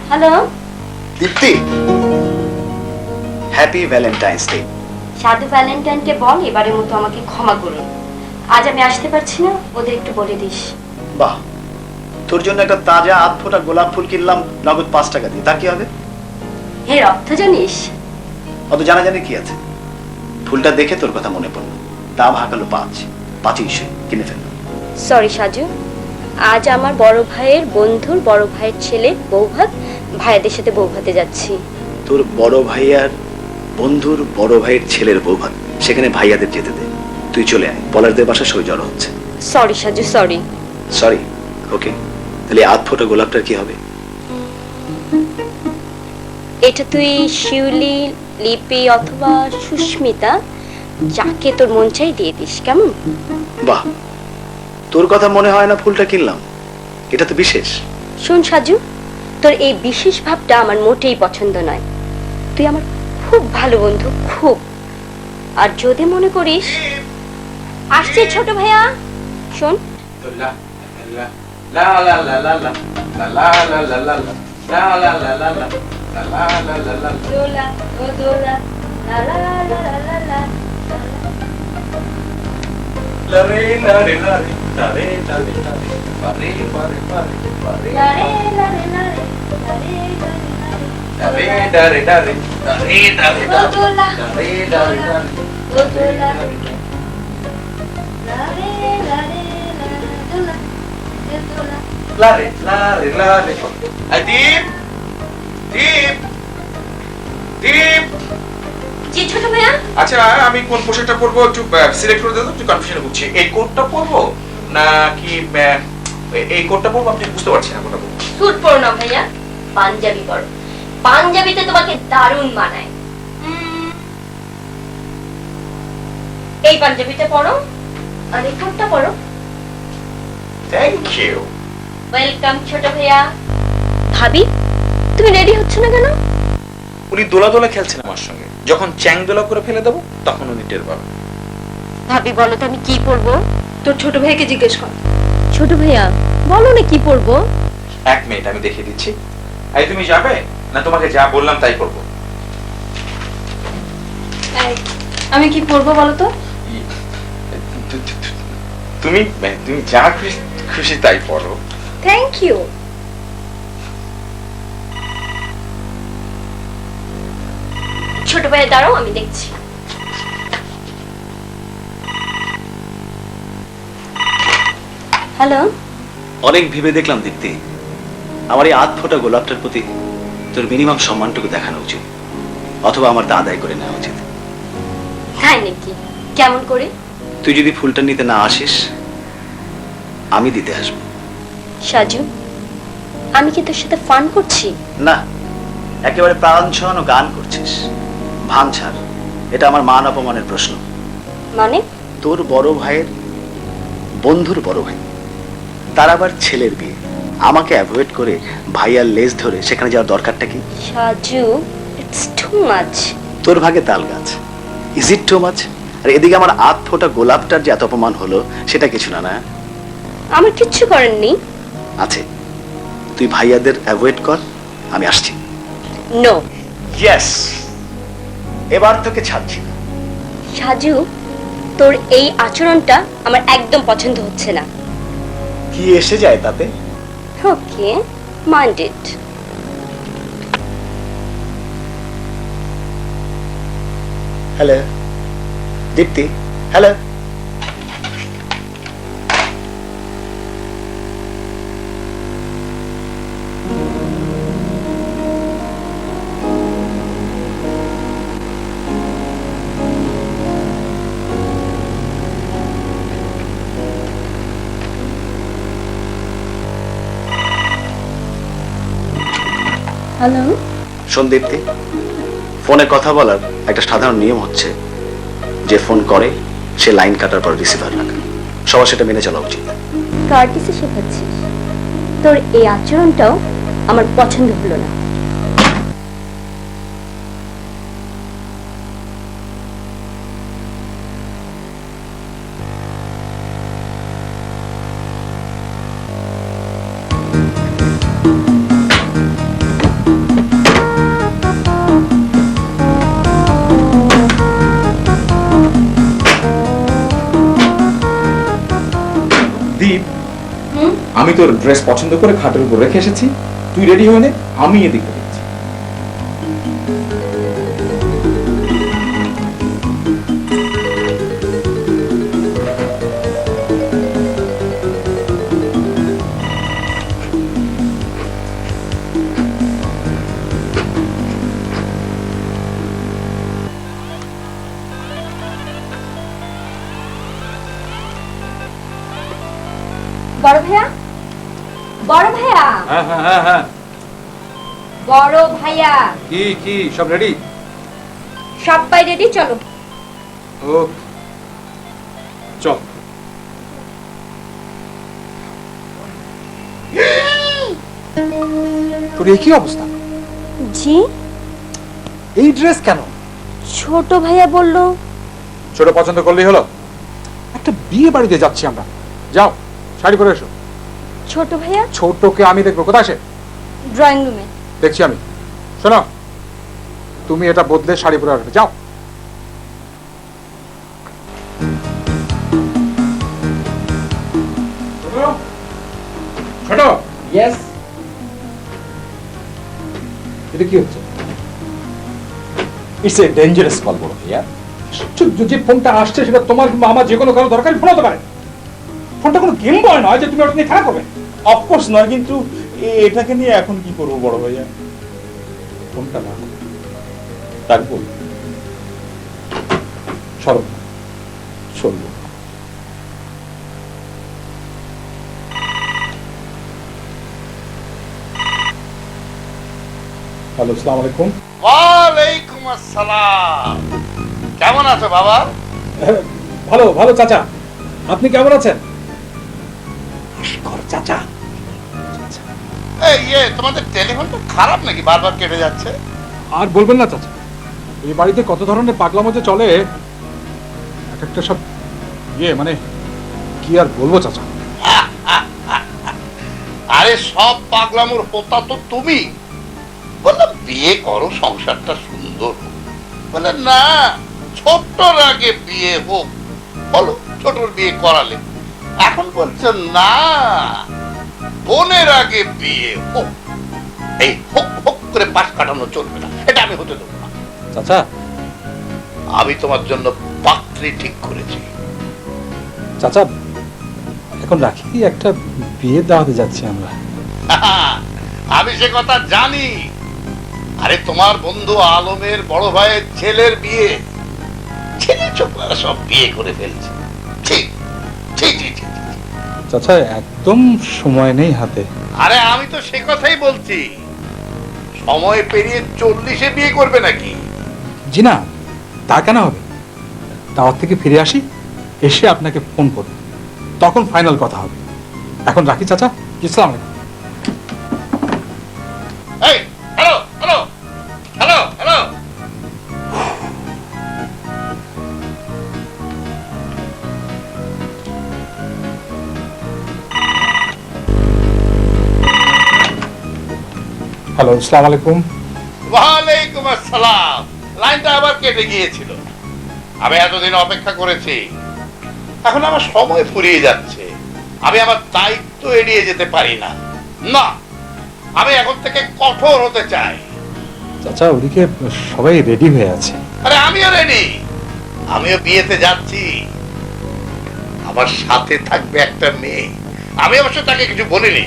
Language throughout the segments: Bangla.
হ্যালো দীপ্তি, হ্যাপি ভ্যালেন্টাইন্স ডে। সাধু ভ্যালেন্টাইনকে বল এবারের মতো আমাকে ক্ষমা করুন। আজ আমি আসতে পারছি না, ওদের একটু বলে দিস। বাহ, তোর জন্য একটা তাজা আধ ফোটা গোলাপ ফুল কিনলাম নগদ 5 টাকা দিয়ে, তার কি হবে? এর অর্থ জানিস? অত জানা জানি কি আছে? ফুলটা দেখে তোর কথা মনে পড়লো, দাম হাঁকালো 5 কিনে ফেললো। সরি সাজু, আজ আমার বড় ভাইয়ের বন্ধুর বড় ভাইয়ের ছেলের বৌভাত, ভাইয়াদের সাথে বৌভাতে যাচ্ছি। তোর বড় ভাইয়ার বন্ধুর বড় ভাইয়ের ছেলের বৌভাত, সেখানে ভাইয়াদের যেতে দে। তুই চলে আয়, পলাশদের বাসা সই জড়ো হচ্ছে। Sorry Saju, sorry. সরি, ওকে। তাহলে আধ ফোটা গোলাপটার কি হবে? এটা তুই শিউলি, লিপি অথবা সুস্মিতা, যাকে তোর মন চাই দিয়ে দিস, কেমন? বাহ, তোর কথা মনে হয় না ফুলটা কিনলাম, এটা তো বিশেষ। শোন সাজু, তোর এই বিশেষ ভাবটা আমার মোটেই পছন্দ নয়। তুই আমার খুব ভালো বন্ধু, খুব। আর যদি মনে করিস আসছে ছোট ভাইয়া, শোন। জি ছোট ভাইয়া। আচ্ছা, আমি কোন পোশাকটা পরবো একটু সিলেক্ট করে দাও তো, একটু কনফিউশনে ভুগছি। এই কোটটা পরবো নাকি এই কোটটা পরবো, আপনি বুঝতে পারছি না কোনটা পরবো। স্যুট পরো না ভাইয়া, পাঞ্জাবি পরো। পাঞ্জাবিতে তোমাকে দারুণ মানায়। এই পাঞ্জাবিটা পরো আর এই কোটটা পরো। Thank you. ওয়েলকাম ছোট ভাইয়া। ভাবি, তুমি রেডি হচ্ছ না কেন? উনি দোলা দোলা খেলছেন আমার সঙ্গে, যখন চ্যাং দোলা করে ফেলে দেবো তখন উনি টের পাবেন। ভাবি বলো তো আমি কি পরবো? তোর ছোট ভাইকে জিজ্ঞেস কর। ছোট ভাইয়া বলো না কি পরবো। 1 মিনিট, আমি দেখিয়ে দিচ্ছি। এই তুমি যাবে না তোমাকে যা বললাম তাই করবো? আমি কি পরবো বলো তো? তুমি তুমি যা খুশি তাই পড়ো। Thank you. ছোট ভাইয়া দাঁড়াও, আমি দেখছি। হ্যালো। অনেক ভেবে দেখলাম দীপ্তি, আমার এই আধ ফোটা গোলাপটার প্রতি তোর মিনিমাম সম্মানটুকু দেখানো উচিত, অথবা আমার তা আদায় করে নেওয়া উচিত। তাই নাকি? কেমন করে? তুই যদি ফুলটা নিতে না আসিস, আমি দিতে আসবো। সাজু, আমি কি তোর সাথে ফান করছি? না, একেবারে প্রাণ ছড়ানো গান করছিস। ভান ছাড়, এটা আমার মান অপমানের প্রশ্ন। মানে? তোর বড় ভাইয়ের বন্ধুর বড় ভাই, তার আবার ছেলের বিয়ে, আমাকে অ্যাভয়েড করে ভাইয়ার লেজ ধরে সেখানে যাওয়ার দরকারটা কি? Saju, it's too much. তোর ভাগে তাল গাছ, ইজ ইট টু মাচ? আর এদিকে আমার আধ ফোটা গোলাপটার যে এত অপমান হলো, সেটা কিছু না। না, আমার কিচ্ছু করেননি। আছে। তুই ভাইয়াদের অ্যাভয়েড কর, আমি আসছি। নো। ইয়েস, এবার তোকে ছাড়ছি না। সাজু, তোর এই আচরণটা আমার একদম পছন্দ হচ্ছে না। কি এসে যায় তাতে? ওকে, মাইন্ডেড। হ্যালো দীপ্তি, হ্যালো। হ্যালো। শোন দীপ্তি, ফোনে কথা বলার একটা সাধারণ নিয়ম হচ্ছে, যে ফোন করে সে লাইন কাটার পর রিসিভার রাখে। সবার সেটা মেনে চলা উচিত। কার্টিসে শেখাচ্ছিস? তোর এই আচরণটাও আমার পছন্দ হলো না। আমি তোর ড্রেস পছন্দ করে খাটের উপর রেখে এসেছি, তুই রেডি হয়ে নে, আমি এদিকে দেখছি। বড় ভাইয়া, বড় ভাইয়া, হ্যাঁ হ্যাঁ হ্যাঁ হ্যাঁ বড় ভাইয়া, কি কি সব রেডি? সবাই রেডি, চলো। ও চল। তোর এই কি অবস্থা? জি, এই ড্রেস কেন? ছোট ভাইয়া বলল। ছোট পছন্দ করলেই হলো? একটা বিয়ে বাড়িতে যাচ্ছি আমরা, যাও শাড়ি পরে এসো। ছোট ভাইয়া ছোটকে আমি দেখবো, কোথায় সে? ড্রয়িং রুমে। দেখছি আমি। শোনো, তুমি এটা বদলে শাড়ি পরে আসবে, যাও। ছোট, ইয়েস, এটা কি হচ্ছে? ইটস এ ডেঞ্জারাস কল বড় ভাইয়া। যে ফোনটা আসছে সেটা তোমার কিংবা আমার যে কোনো কারো দরকারি ফোন হতে পারে। ফোনটা কোনো গেম বয় নয় যে তুমি ওটা নিয়ে খেলা করবে। অফকোর্স নয়, কিন্তু এটাকে নিয়ে এখন কি করবো বড় ভাইয়া? ফোনটা না রাখবো, সরো। চলবো। হ্যালো, আসসালামু আলাইকুম। ওয়ালাইকুম আসসালাম। কেমন আছো বাবা? ভালো ভালো চাচা, আপনি কেমন আছেন? চাচা, এই তোমাদের টেলিফোনটা খারাপ নাকি, বারবার কেটে যাচ্ছে? আর বলবেন না চাচা, এই বাড়িতে কত ধরনের পাগলামো যে চলে, এক একটা সব মানে কি আর বলবো চাচা। আরে সব পাগলামোর হোতা তো তুমি। বললাম বিয়ে করো, সংসারটা সুন্দর হোক। বলে না, ছোট্টর আগে বিয়ে হোক। বলো, ছোটর বিয়ে করালে। এখন বলছো না, বোনের আগে বিয়ে হোক। এই হোক হোক করে পাশ কাটানো চলবে না, এটা আমি হতে দেবো না। চাচা, আমি তোমার জন্য পাত্রী ঠিক করেছি। চাচা এখন রাখি, একটা বিয়ে দাওয়াতে যাচ্ছি আমরা। আমি সে কথা জানি। আরে তোমার বন্ধু আলমের বড় ভাইয়ের ছেলের বিয়ে, ছেলে ছোকরা সব বিয়ে করে ফেলছে। ঠিক ঠিক ঠিক ঠিক। চাচা একদম সময় নেই হাতে। আরে আমি তো সে কথাই বলছি, সময় পেরিয়ে 40-এ বিয়ে করবে নাকি? জি না, তা কেন হবে? দাওয়াত থেকে ফিরে আসি, এসে আপনাকে ফোন করব, তখন ফাইনাল কথা হবে। এখন রাখি চাচা, আসসালামু আলাইকুম। এই hello hello hello hello. Hello, আসসালামু আলাইকুম। ওয়ালাইকুম আসসালাম। লাইনটা আবার কেটে গিয়েছিল। আমি এতদিন অপেক্ষা করেছি, এখন আমার সময় ফুরিয়ে যাচ্ছে। আমি আমার দায়িত্ব এড়িয়ে যেতে পারি না। না, আমি এখন থেকে কঠোর হতে চাই। চাচা ওদিকে সবাই রেডি হয়ে আছে। আরে আমিও রেডি, আমিও বিয়েতে যাচ্ছি। আমার সাথে থাকবে একটা মেয়ে। আমি অবশ্য তাকে কিছু বলিনি,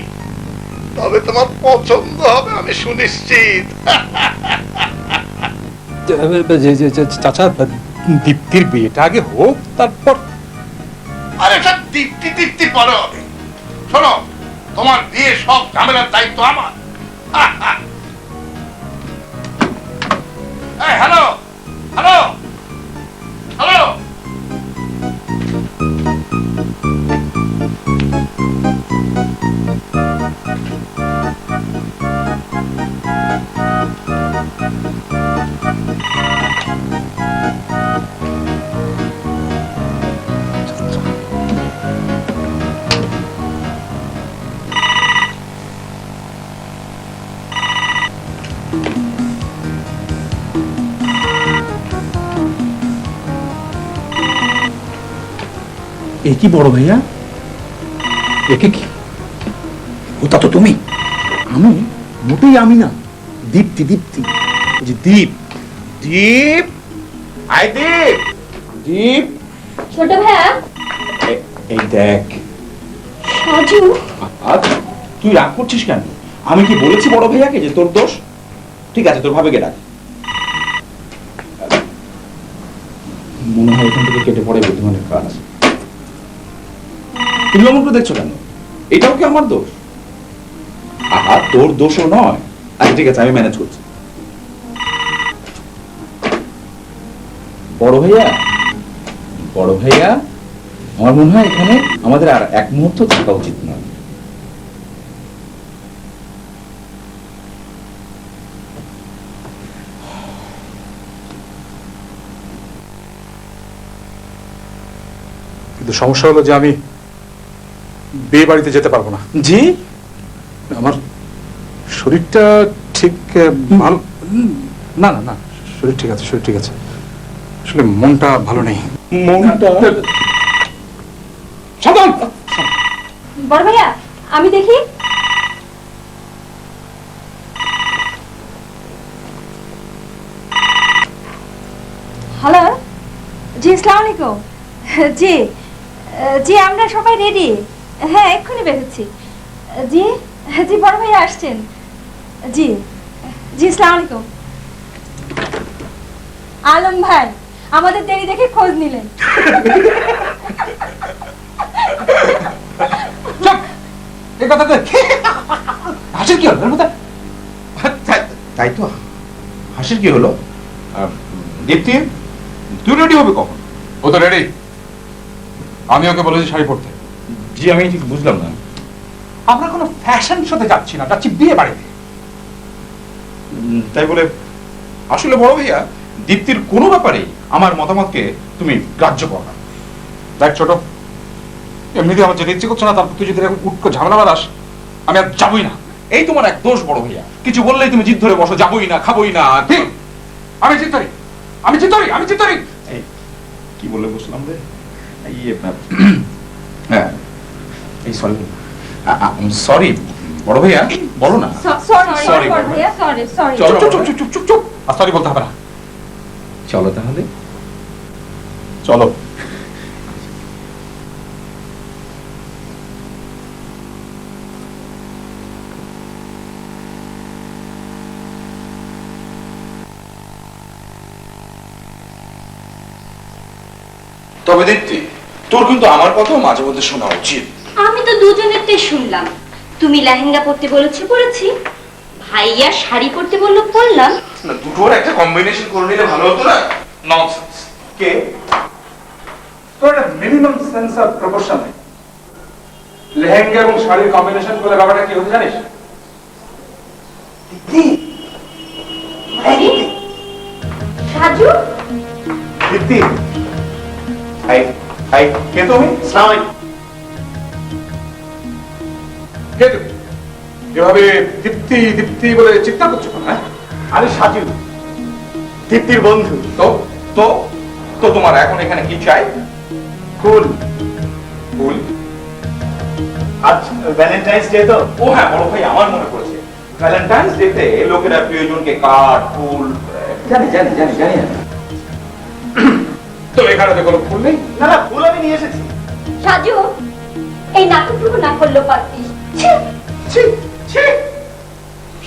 তবে তোমার পছন্দ হবে আমি সুনিশ্চিত। চাচা দীপ্তির বিয়েটা আগে হোক, তারপর। আরে সব দীপ্তি দীপ্তি পরে হবে। শোনো, তোমার বিয়ে সব ঝামেলার দায়িত্ব আমার। Hello hello hello. এ কি বড় ভাইয়া, একে কি ওটা তো তুমি। আমি? মোটেই আমি না, দীপ্তি। দীপ্তি, ওই যে দীপ। দীপ, আয় দীপ। দীপ, ছোট ভাইয়া। এই দেখ। সাজু, আজ তুই রাগ করছিস কেন? আমি কি বলেছি বড় ভাইয়াকে যে তোর দোষ? ঠিক আছে, তোর ভাবে ডাক। মনে হয় এখান থেকে কেটে পড়ে বুদ্ধিমানের কাজ। তুমি অমন করে দেখছো কেন? এটাও কি আমার দোষ? আহা, তোর দোষও নয়। আচ্ছা ঠিক আছে, আমি ম্যানেজ করছি। বড় ভাইয়া, বড় ভাইয়া, আমার মনে হয় এখানে আমাদের আর এক মুহূর্ত থাকা উচিত নয়। কিন্তু সমস্যা হলো যে আমি বিয়ে বাড়িতে যেতে পারবো না। জি, আমার শরীরটা ঠিক ভালো না। না না, শরীর ঠিক আছে, শরীর ঠিক আছে, আসলে মনটা ভালো নেই। মনটা সাবধান। বড় ভাইয়া আমি দেখি। হ্যালো, জি আসসালামু আলাইকুম। জি জি, আমরা সবাই রেডি। হ্যাঁ, এক্ষুনি বেরোচ্ছি। জি জি, বড় ভাইয়া আসছেন। জি জি, আসসালামু আলাইকুম। আলম ভাই আমাদের দেরি দেখে খোঁজ নিলেন। চুপ, এই কথাতে হাসির কি হলো? তাই তো, হাসির কি হলো? দীপ্তি, তুই রেডি হবে কখন? ও তো রেডি, আমি ওকে বলেছি শাড়ি পরতে। জি, আমি ঠিক বুঝলাম না। আমরা কোনো ফ্যাশন শোতে যাচ্ছি না, যাচ্ছি বিয়ে বাড়িতে। তাই বলে আসলে বড় ভাইয়া, দীপ্তির কোনো ব্যাপারে আমার মতামতকে তুমি গ্রাহ্য করো না। দেখ ছোট, এমনিতে আমার যেতে ইচ্ছে করছে না, তারপর তুই যদি এরকম উটকো ঝামেলা বাড়াস, আমি আর যাবোই না। এই তোমার এক দোষ বড় ভাইয়া, কিছু বললেই তুমি জিদ ধরে বসো, যাবোই না, খাবোই না। ঠিক, আমি জিততারি, আমি জিততারি, আমি জিততারি। এই, কি বলে বসলাম রে? হ্যাঁ, এই সরি, সরি বড় ভাইয়া, বলো না। সরি Sorry, বড় বড় ভাইয়া, সরি সরি। চলো, চুপ চুপ চুপ চুপ চুপ চুপ, আর সরি বলতে হবে না। চলো তাহলে, চলো। তবে দীপ্তি, তোর কিন্তু আমার কথাও মাঝে মধ্যে শোনা উচিত। আমি তো দুজনেরটাই শুনলাম। তুমি লেহেঙ্গা পরতে বলেছো, পরেছি। ভাইয়া শাড়ি পরতে বললো, পরলাম। না, দুটোর একটা কম্বিনেশন করে নিলে ভালো হতো না? ননসেন্স। কে? তোর একটা মিনিমাম সেন্স অফ প্রপোর্শন নেই। লেহেঙ্গা এবং শাড়ির কম্বিনেশন করলে ব্যাপারটা কি হতে জানিস? আরে, সাজু, দীপ্তি, হাই হাই, কে তুমি? আসসালামু কে তুমি? এভাবে দীপ্তি দীপ্তি বলে চিৎকার করছো কেন? হ্যাঁ? আমি সাজু, দীপ্তির বন্ধু। তো তো তো তোমার এখন এখানে কি চাই? ফুল। ফুল? আজ ভ্যালেন্টাইন্স ডে তো। ও হ্যাঁ, বড় ভাই, আমার মনে পড়েছে, ভ্যালেন্টাইন্স ডেতে লোকেরা প্রিয়জনকে কার্ড, ফুল। জানি জানি জানি জানি না। তো এখানে তো কোনো ফুল নেই। না না, ফুল আমি নিয়ে এসেছি। সাজু, এই নাটকটুকু না করলেও পারতিস। ছি, ছি ছি,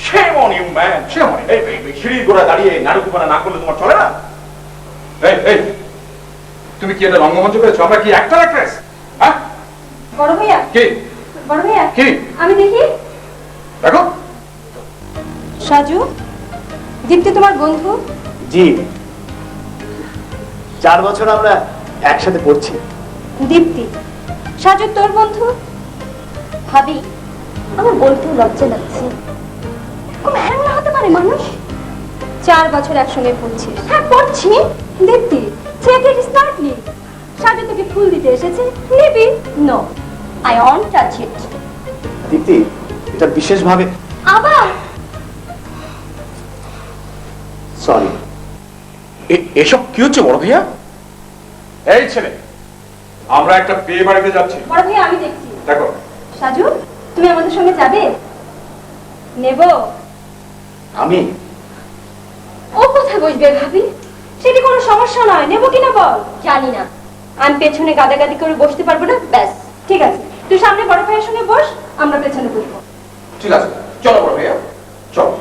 shame on you man, shame on you। এই সিঁড়ির গোড়া দাঁড়িয়ে নাটকীপনা না করলে তোমার চলে না? এই এই, তুমি কি এটা রঙ্গমঞ্চ করেছো? আমরা কি অ্যাক্টর অ্যাক্ট্রেস? হ্যাঁ? বড় ভাইয়া, কি বড় ভাইয়া কি আমি দেখি। দেখো, সাজু, দীপ্তি তোমার বন্ধু? জি, 4 বছর আমরা একসাথে পড়ছি। দীপ্তি, সাজু তোর বন্ধু? ভাবি, আমার বলতে লজ্জা লাগছে। কোন হ্যাংলা হতে পারে মানুষ? 4 বছর একসঙ্গে পড়ছিস? হ্যাঁ, পড়ছি। Dipti, check it smartly. Saju তোকে ফুল দিতে এসেছে, নিবি? No, I won't touch it. Dipti, এটা বিশেষভাবে আবার সরি। এসব কি হচ্ছে বড় ভাইয়া? এই ছেলে, আমরা একটা বিয়ে বাড়িতে যাচ্ছি। বড় ভাইয়া আমি দেখছি। দেখো, সাজু, তুমি আমাদের সঙ্গে যাবে? নেব? আমি ও কোথায় বসবে ভাবি? সেটি কোনো সমস্যা নয়, নেব কিনা বল। জানি না, আমি পেছনে গাদাগাদি করে বসতে পারবো না, ব্যাস। ঠিক আছে, তুই সামনে বড় ভাইয়ের সঙ্গে বস, আমরা পেছনে বসবো। ঠিক আছে, চলো বড় ভাইয়া, চলো।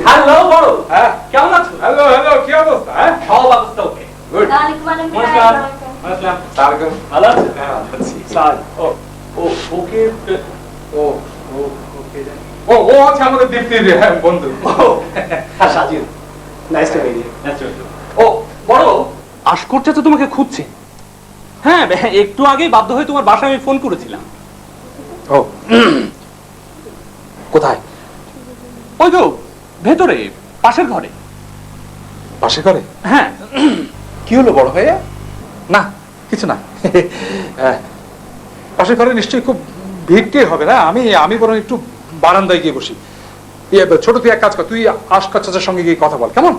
হ্যালো বড়, হ্যাঁ, কেমন আছো? হ্যালো হ্যালো, কি অবস্থা? হ্যাঁ, সব অবস্থা ওকে। গুড। নমস্কার। নমস্কার। স্বাগতম। ভালো আছো? হ্যাঁ, ভালো আছি। স্যার, ও ওকে ও ও ওকে জানি। ও আছে আমাদের দীপ্তির বন্ধু। হ্যাঁ Sajid, nice to meet you. ও বড়, আশকর চাচা তোমাকে খুঁজছে। হ্যাঁ, একটু আগেই বাধ্য হয়ে তোমার বাসায় আমি ফোন করেছিলাম। ও কোথায়? ওই তো ভেতরে, পাশের ঘরে। পাশে করে? হ্যাঁ। কি হলো বড় ভাইয়া? না কিছু না। পাশের ঘরে নিশ্চয়ই খুব ভিড় হবে না? আমি বরং একটু বারান্দায় গিয়ে বসি। ছোট তুই এক কাজ কর, তুই আশকার চাচার সঙ্গে গিয়ে কথা বল, কেমন?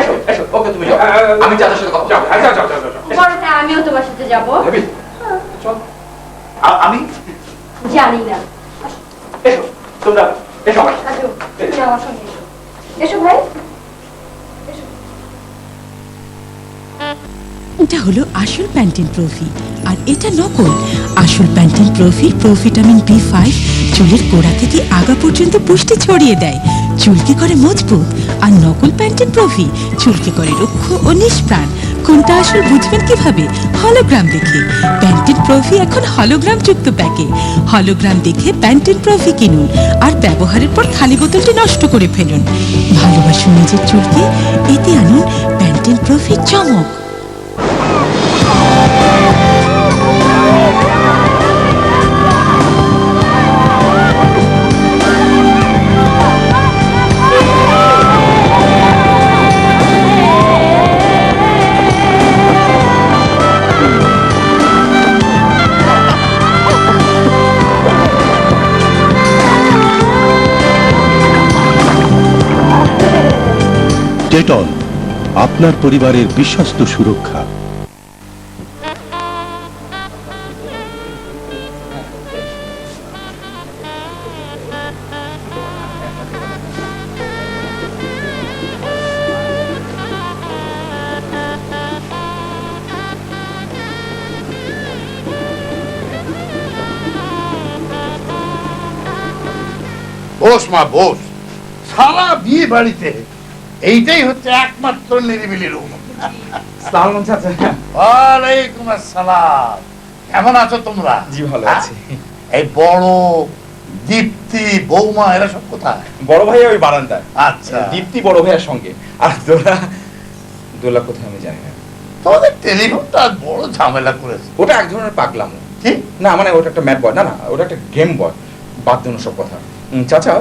এসো এসো, ওকে তুমি যাও, আমি চাচার সাথে কথা বলবো। বড় ভাই, আমিও তোমার সাথে যাবো। আমি জানি না। এসো তোমরা, এসো আমার সাথে। আসো, তুমি আমার সঙ্গে এসো। এসো ভাই। এটা হলো আসল প্যান্টিন প্রফি আর এটা নকল। আসল প্যান্টিন প্রফি প্রোভিটামিন B5 চুলের গোড়া থেকে আগা পর্যন্ত পুষ্টি ছড়িয়ে দেয়, চুলকে করে মজবুত। আর নকল প্যান্টিন প্রফি চুলকে করে রুক্ষ ও নিষ্প্রাণ। কোনটা আসল বুঝবেন কিভাবে? হলোগ্রাম দেখে। প্যান্টিন প্রফি এখন হলোগ্রাম যুক্ত প্যাকে। হলোগ্রাম দেখে প্যান্টিন প্রফি কিনুন আর ব্যবহারের পর খালি বোতলটি নষ্ট করে ফেলুন। ভালোবাসুন নিজের চুলকে, এতে আনুন প্যান্টিন প্রফি চমক। ডেটল, আপনার পরিবারের বিশ্বস্ত সুরক্ষা। বস মা বস, সারা বিয়ে বাড়িতে এইটাই হচ্ছে একমাত্র নিরিবিলি রুম। সালাম চাচা। ওয়ালাইকুম আসসালাম, কেমন আছো তোমরা? জি ভালো হ্যাঁ? আছি। এই বড় দীপ্তি বৌমা এরা সব কোথায়? বড় ভাইয়া ওই বারান্দায়, আচ্ছা, দীপ্তি বড় ভাইয়ার সঙ্গে। আর দোলা কোথায় আমি জানি না। তোমাদের টেলিফোনটা আজ বড় ঝামেলা করেছে। ওটা এক ধরনের পাগলামো। কি? না মানে ওটা একটা ম্যাট বয়, না না ওটা একটা গেম বয়। বাদ দিন সব কথা। চাচা,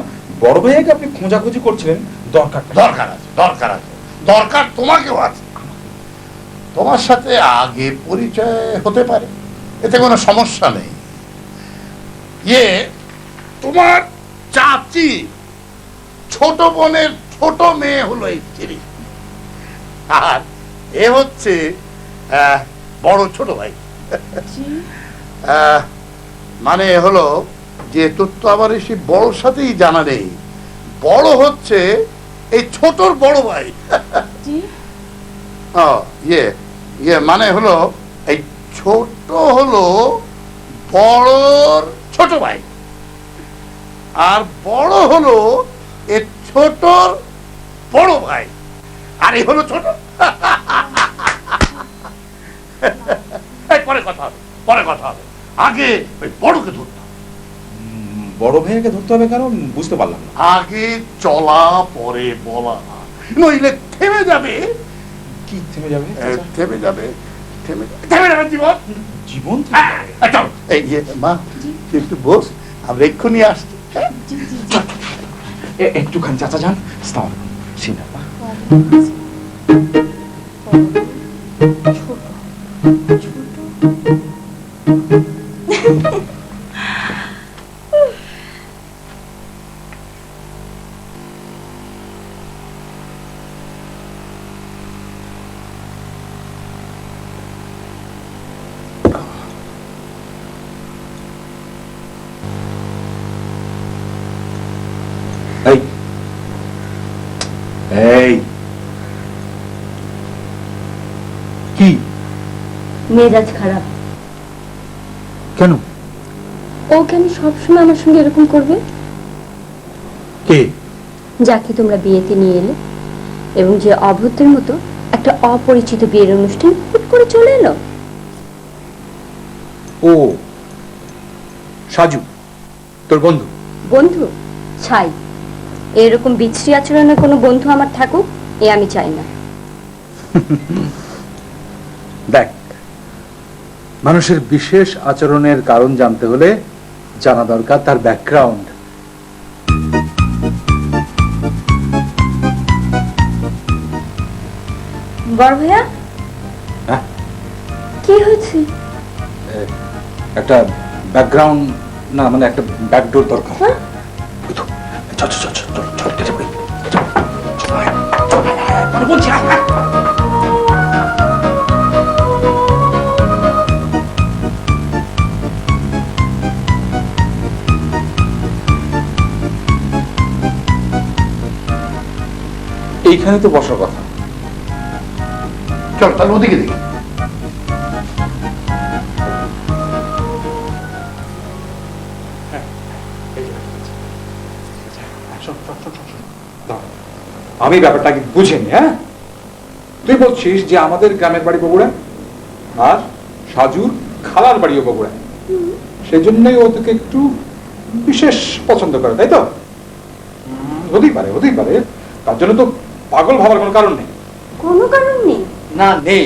বড় ভাইয়াকে আপনি খোঁজাখুঁজি করছিলেন, দরকার দরকার আছে, দরকার আছে। দরকার তোমাকেও আছে। তোমার সাথে আগে পরিচয় হতে পারে, এতে কোনো সমস্যা নেই। ইয়ে, তোমার চাচি ছোট বোনের ছোট মেয়ে হলো এই চিরি, আর এ হচ্ছে বড় ছোট ভাই। মানে হলো যে তোর তো আবার এসে বড়র সাথেই জানা নেই, বড় হচ্ছে এই ছোটর বড় ভাই। ইয়ে মানে হলো এই ছোট হলো বড়র ছোট ভাই, আর বড় হলো এর ছোটর বড় ভাই, আর এই হলো ছোট। পরে কথা হবে, পরে কথা হবে, আগে ওই বড়কে ধরতে হবে। বড় ভাইয়াকে ধরতে হবে কেন বুঝতে পারলাম না। আগে চলা পরে বলা, নইলে থেমে যাবে। কি থেমে যাবে? থেমে যাবে, থেমে যাবে জীবন। জীবন চল, এই যে মা তুই একটু বস, আমরা এক্ষুনি আসছি। একটুখানি চাচা যান। সিনা এই এই কি মেজাজ খারাপ। কেন? ও কেন সবসময় আমার সঙ্গে এরকম করবে? কে? যাকে তোমরা বিয়েতে নিয়ে এলে এবং যে অভদ্রের মতো একটা অপরিচিত বিয়ের অনুষ্ঠান হুট করে চলে এলো। ও সাজু, তোর বন্ধু? বন্ধু ছাই, এরকম বিচ্ছিরি আচরণের কোনো বন্ধু আমার থাকুক এ আমি চাই না। দেখ, মানুষের বিশেষ আচরণের কারণ জানতে হলে জানা দরকার তার ব্যাকগ্রাউন্ড। বড় ভাইয়া, হ্যাঁ? কি হয়েছে? একটা ব্যাকগ্রাউন্ড না, মানে একটা ব্যাকডোর দরকার। হ্যাঁ? এইখানে তো বসার কথা। চল তাহলে ওদিকে দেখি। আমি ব্যাপারটাকে বুঝিনি। হ্যাঁ, তুই বলছিস যে আমাদের গ্রামের বাড়ি বগুড়া আর সাজুর খালার বাড়িও বগুড়া, সেই জন্যই ও তোকে একটু বিশেষ পছন্দ করে, তাই তো? হতেই পারে, হতেই পারে। তার জন্য তো পাগল ভাবার কোনো কারণ নেই। কোনো কারণ নেই? না, নেই।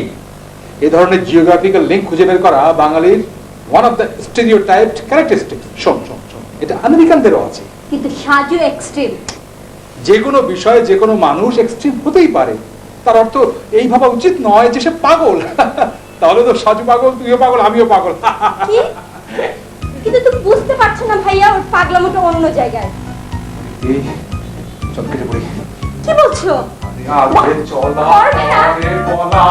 এই ধরনের জিওগ্রাফিক্যাল লিঙ্ক খুঁজে বের করা বাঙালির ওয়ান অফ দ্য স্টেরিওটাইপড ক্যারেক্টারিস্টিক। শোন শোন শোন, এটা আমেরিকানদেরও আছে। কিন্তু সাজু এক্সট্রিম। যে কোনো বিষয়ে যে কোনো মানুষ এক্সট্রিম হতেই পারে, তার অর্থ এই ভাবা উচিত নয় যে সে পাগল। তাহলে তো সাজু পাগল, তুইও পাগল, আমিও পাগল। কি? কিন্তু তুমি বুঝতে পারছো না ভাইয়া, ওর পাগলামোটা অন্য জায়গায়। এই চল কেটে পড়ি। কি বলছো? আরে চল না, আরে বলা।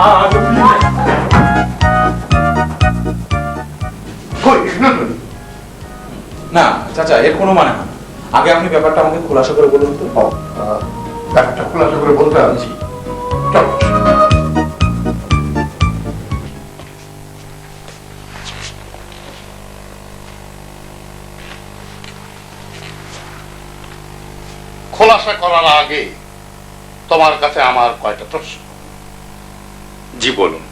না চাচা, এর কোনো মানে না। আগে আপনি ব্যাপারটা আমাকে খোলাসা করে বলুন তো। ব্যাপারটা খোলাসা করে বলতে আছি। চল। খোলাসা করার আগে তোমার কাছে আমার কয়টা প্রশ্ন। জি বলুন।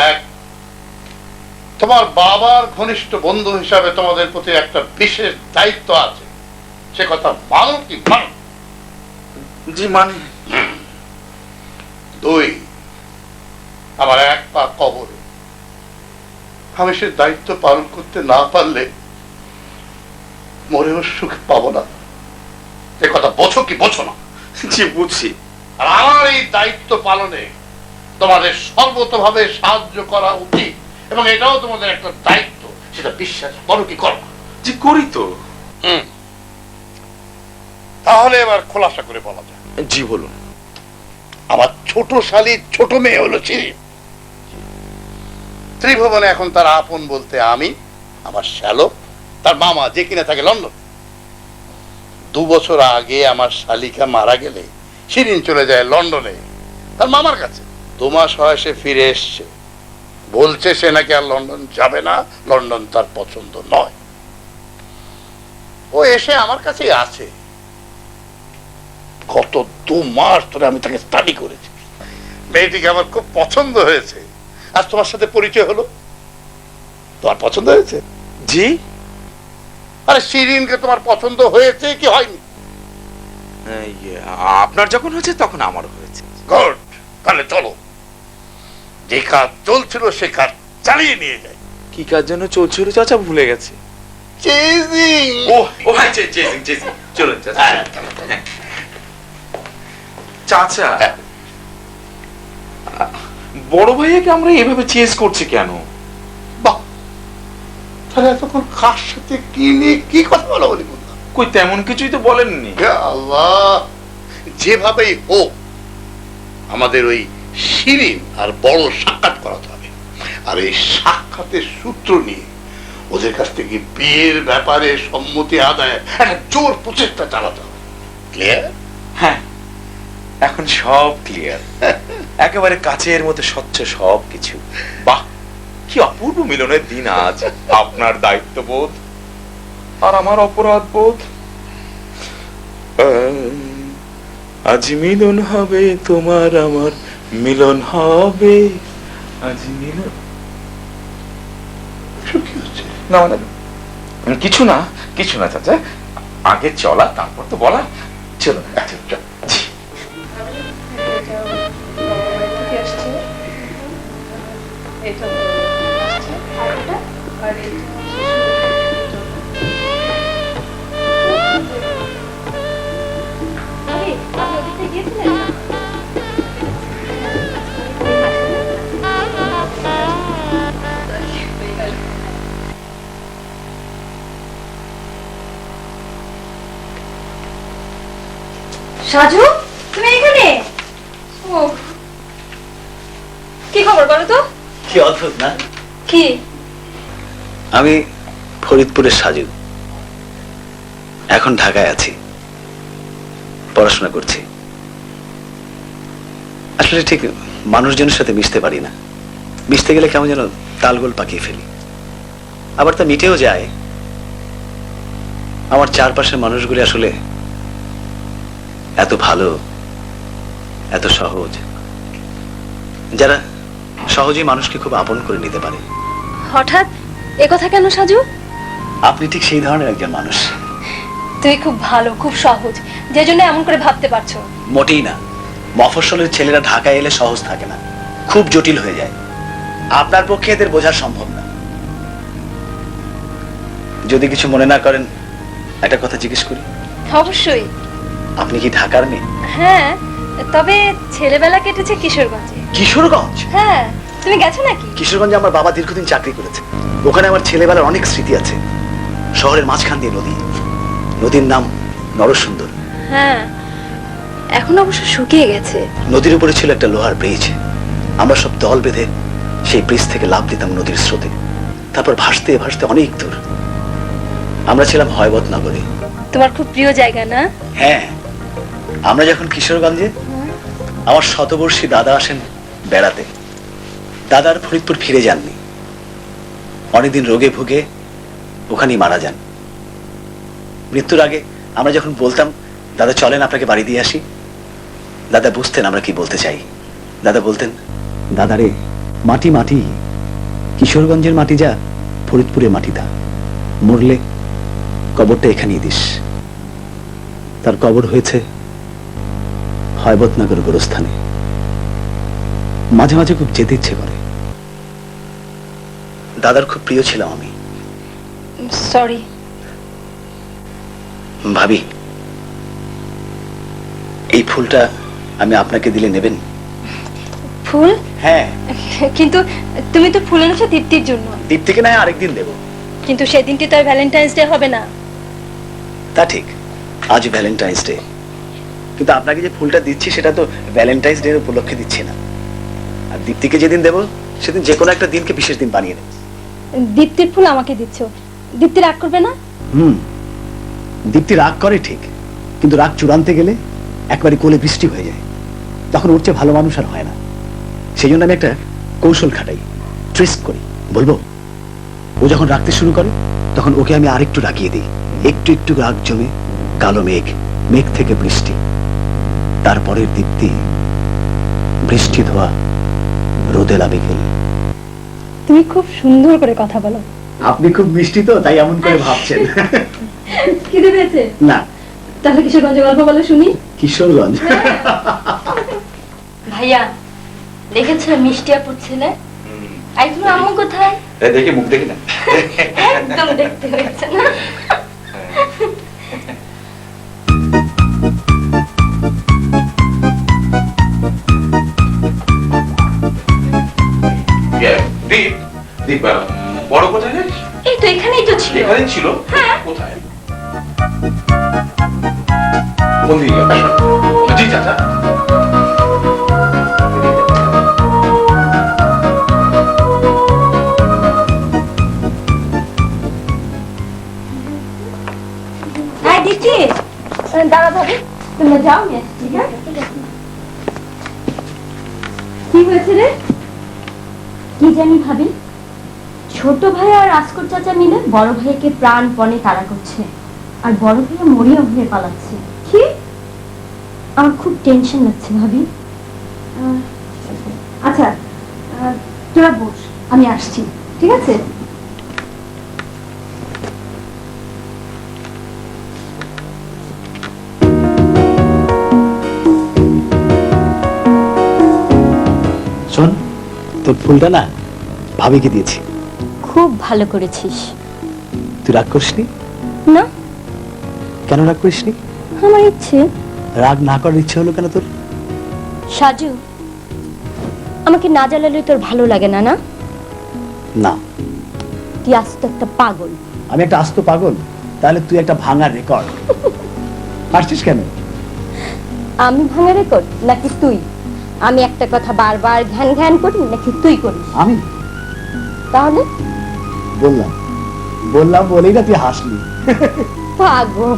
এক, তোমার বাবার ঘনিষ্ঠ বন্ধু হিসাবে তোমাদের প্রতি একটা বিশেষ দায়িত্ব আছে, সে কথা মানো কি মানো? জি মানে। দুই, আমার এক পা কবরে, আমি সে দায়িত্ব পালন করতে না পারলে মরেও সুখ পাবো না, এ কথা বোঝো কি বোঝো না? জি বুঝছি। আর আমার এই দায়িত্ব পালনে তোমাদের সর্বতভাবে সাহায্য করা উচিত, এবং এটাও তোমাদের একটা দায়িত্ব, সেটা বিশ্বাস করো কি করো? জি করি তো। তাহলে এবার খোলাসা করে বলা যায়। জি বলুন। আমার ছোট শালীর ছোট মেয়ে হলো শিরিন। ত্রিভুবনে এখন তার আপন বলতে আমি, আমার শ্যালক, তার মামা যে কিনা থাকে লন্ডন। 2 বছর আগে আমার শালিকা মারা গেলে শিরিন চলে যায় লন্ডনে তার মামার কাছে। 2 মাস হয় সে ফিরে এসছে, বলছে সে নাকি আর লন্ডন যাবে না, লন্ডন তার পছন্দ নয়। ও এসে আমার কাছেই আছে। গত 2 মাস ধরে আমি তাকে স্টাডি করেছি। মেয়েটিকে আমার খুব পছন্দ হয়েছে। আজ তোমার সাথে পরিচয় হলো, তোমার পছন্দ হয়েছে? জি। আরে শিরিনকে তোমার পছন্দ হয়েছে কি হয়নি? আপনার যখন হয়েছে তখন আমারও হয়েছে। গুড, তাহলে চলো, যে কাজ চলছিল সে কাজ চালিয়ে নিয়ে যায়। কি কাজ যেন চলছিল চাচা, ভুলে গেছে। চেজিং। ও হ্যাঁ, চেজিং। চলুন চাচা। চাচা, বড় ভাইয়াকে আমরা এভাবে চেজ করছি কেন? বাহ, তাহলে এতক্ষণ কার সাথে কি নিয়ে কি কথা বলা বলি বললাম? কই তেমন কিছুই তো বলেননি। আল্লাহ, যেভাবেই হোক আমাদের ওই শিরিন আর বড় সাক্ষাৎ করাতে হবে, আর এই সাক্ষাতের সূত্র নিয়ে ওদের কাছ থেকে বিয়ের ব্যাপারে সম্মতি আদায় একটা জোর প্রচেষ্টা চালাতে হবে। ক্লিয়ার? হ্যাঁ, এখন সব ক্লিয়ার। একেবারে কাচের মতো স্বচ্ছ সব কিছু। বাহ, কি অপূর্ব মিলনের দিন আজ। আপনার দায়িত্ববোধ আর আমার অপরাধ বোধ। আজ মিলন হবে, তোমার আমার মিলন হবে, আজ মিলন। না মানে কিছু না চাচা, আগে চলা তারপর তো বলা। চলো চল। সাজু, তুমি এখানে? ও, কি খবর বলো তো? কি অদ্ভুত না? কি? আমি ফরিদপুরের সাজু, এখন ঢাকায় আছি, পড়াশোনা করছি। আসলে ঠিক মানুষজনের সাথে মিশতে পারি না। মিশতে গেলে কেমন যেন তালগোল পাকিয়ে ফেলি, আবার তা মিটেও যায়। আমার চারপাশের মানুষগুলি আসলে এত ভালো, এত সহজ, যারা সহজেই মানুষকে খুব আপন করে নিতে পারে। হঠাৎ এ কথা কেন সাজু? আপনি ঠিক সেই ধরনের একজন মানুষ। তুমি খুব ভালো, খুব সহজ, যে জন্য এমন করে ভাবতে পারছো। মোটেই না। মফস্বলের ছেলেরা ঢাকায় এলে সহজ থাকে না, খুব জটিল হয়ে যায়। আপনার পক্ষে এদের বোঝা সম্ভব না। যদি কিছু মনে না করেন একটা কথা জিজ্ঞেস করি? অবশ্যই। আপনি কি ঢাকার মেয়ে? হ্যাঁ, তবে ছেলেবেলা কেটেছে কিশোরগঞ্জে। কিশোরগঞ্জ? হ্যাঁ, তুমি গেছো নাকি? কিশোরগঞ্জে আমার বাবা দীর্ঘদিন চাকরি করেছে। ওখানে আমার ছেলেবেলার অনেক স্মৃতি আছে। শহরের মাঝখান দিয়ে নদী, নদীর নাম নরসুন্দর। হ্যাঁ, এখন অবশ্য শুকিয়ে গেছে। নদীর উপরে ছিল একটা লোহার ব্রিজ। আমরা সব দল বেঁধে সেই ব্রিজ থেকে লাফ দিতাম নদীর স্রোতে, তারপর ভাসতে ভাসতে অনেক দূর। আমরা ছিলাম হয়বত নগরে। তোমার খুব প্রিয় জায়গা না? হ্যাঁ, আমরা যখন কিশোরগঞ্জে, আমার শতবর্ষী দাদা আসেন বেড়াতে। দাদার ফরিদপুর ফিরে যাননি, অনেকদিন রোগে ভুগে ওখানেই মারা যান। মৃত্যুর আগে আমরা যখন বলতাম দাদা চলেন আপনাকে বাড়ি দিয়ে আসি, দাদা বুঝতেন আমরা কি বলতে চাই। দাদা বলতেন, দাদারে মাটি মাটি, কিশোরগঞ্জের মাটি যা ফরিদপুরের মাটি তা, মরলে কবরটা এখানেই দিস। তার কবর হয়েছে হয়বতনগর গোরস্থানে। মাঝে মাঝে খুব যেতে ইচ্ছে করে। দাদার খুব প্রিয় ছিলাম আমি। সরি। ভাবি, এই ফুলটা আমি আপনাকে দিলে নেবেন? ফুল? হ্যাঁ। কিন্তু তুমি তো ফুল এনেছো দীপ্তির জন্য। দীপ্তিকে না আরেকদিন দেবো। কিন্তু সেদিনটি তো আর ভ্যালেন্টাইন্স ডে হবে না। তা ঠিক, আজ ভ্যালেন্টাইন্স ডে, কিন্তু আপনাকে যে ফুলটা দিচ্ছি সেটা তো ভ্যালেন্টাইন্স ডে উপলক্ষে দিচ্ছি না। আর দীপ্তিকে যেদিন দেবো সেদিন যে কোনো একটা দিনকে বিশেষ দিন বানিয়ে দেবো। দীপ্তির ফুল আমাকে দিচ্ছ, দীপ্তি রাগ করবে না? দীপ্তি রাগ করে ঠিক, কিন্তু রাগ চূড়ান্তে গেলে একবারে কোলে বৃষ্টি হয়ে যায়, তখন ওর চেয়ে ভালো মানুষ আর হয় না। সেই জন্য আমি একটা কৌশল খাটাই, ট্রিক্স করি। বলবো? ও যখন রাখতে শুরু করে তখন ওকে আমি আরেকটু রাগিয়ে দিই, একটু একটু রাগ জমে কালো মেঘ, মেঘ থেকে বৃষ্টি, তারপরের দীপ্তি বৃষ্টি ধোয়া রোদে বিকেল। তুমি খুব সুন্দর করে কথা বলো। আপনি খুব মিষ্টি তো, তাই এমন করে ভাবছেন। খিদে পেয়েছে? না। তাহলে কিশোরগঞ্জের গল্প বলো শুনি। কিশোরগঞ্জ? ভাইয়া দেখেছো মিষ্টি আপুর ছেলে? একদম আম্মু কোথায়? দেখি মুখ দেখি না। একদম দেখতে হয়েছে না? দীপ, দীপ বড় কোথায় জানিস? এই তো এখানেই তো ছিল। এখানেই ছিল? হ্যাঁ। কোথায়? কোন দিকে গেল? জি চাচা। হ্যাঁ দিচ্ছি, দাঁড়া ভাবি, তোমরা যাও, নিয়ে আসছি। ঠিক আছে? কি হয়েছে রে? কি জানি ভাবি, ছোট ভাই আর রাজকোট চাচা মিলে বড় ভাইকে প্রাণপণে তাড়া করছে, আর বড় ভাইয়া মরিয়া হয়ে পালাচ্ছে। কি? আমার খুব টেনশন লাগছে ভাবি। আচ্ছা, তোরা বস, আমি আসছি। ঠিক আছে? শোন, তোর ফুলটা না ভাবিকে দিয়েছি। খুব ভালো করেছিস। তুই রাগ করিসনি? না। কেন রাগ করিসনি? আমার ইচ্ছে। রাগ না করার ইচ্ছে হলো কেন তোর? সাজু, আমাকে না জ্বালালে তোর ভালো লাগে না? না, না। তুই আস্ত একটা পাগল। আমি একটা আস্ত পাগল? তাহলে তুই একটা ভাঙা রেকর্ড। হাসছিস কেন? আমি ভাঙা রেকর্ড নাকি তুই? আমি একটা কথা বারবার ঘ্যান ঘ্যান করি নাকি তুই করিস? আমি তাহলে বললাম বলেই না তুই হাসলি। পাগল।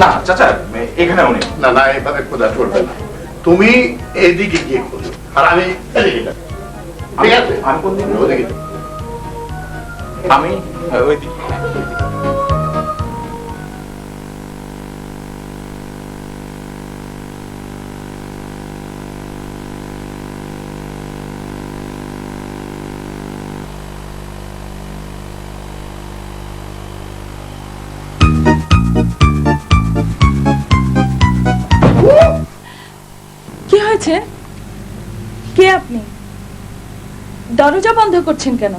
না চাচা, এখানে উনি। না না, এভাবে খোঁজা চলবে না। তুমি এদিকে গিয়ে খোঁজো, আর আমি এদিকে যাবো। ঠিক আছে? আমি কোন দিকে? ওদিকে যাবো। আমি ওই দিকে। কি হয়েছে? কে আপনি? দরজা বন্ধ করছেন কেন?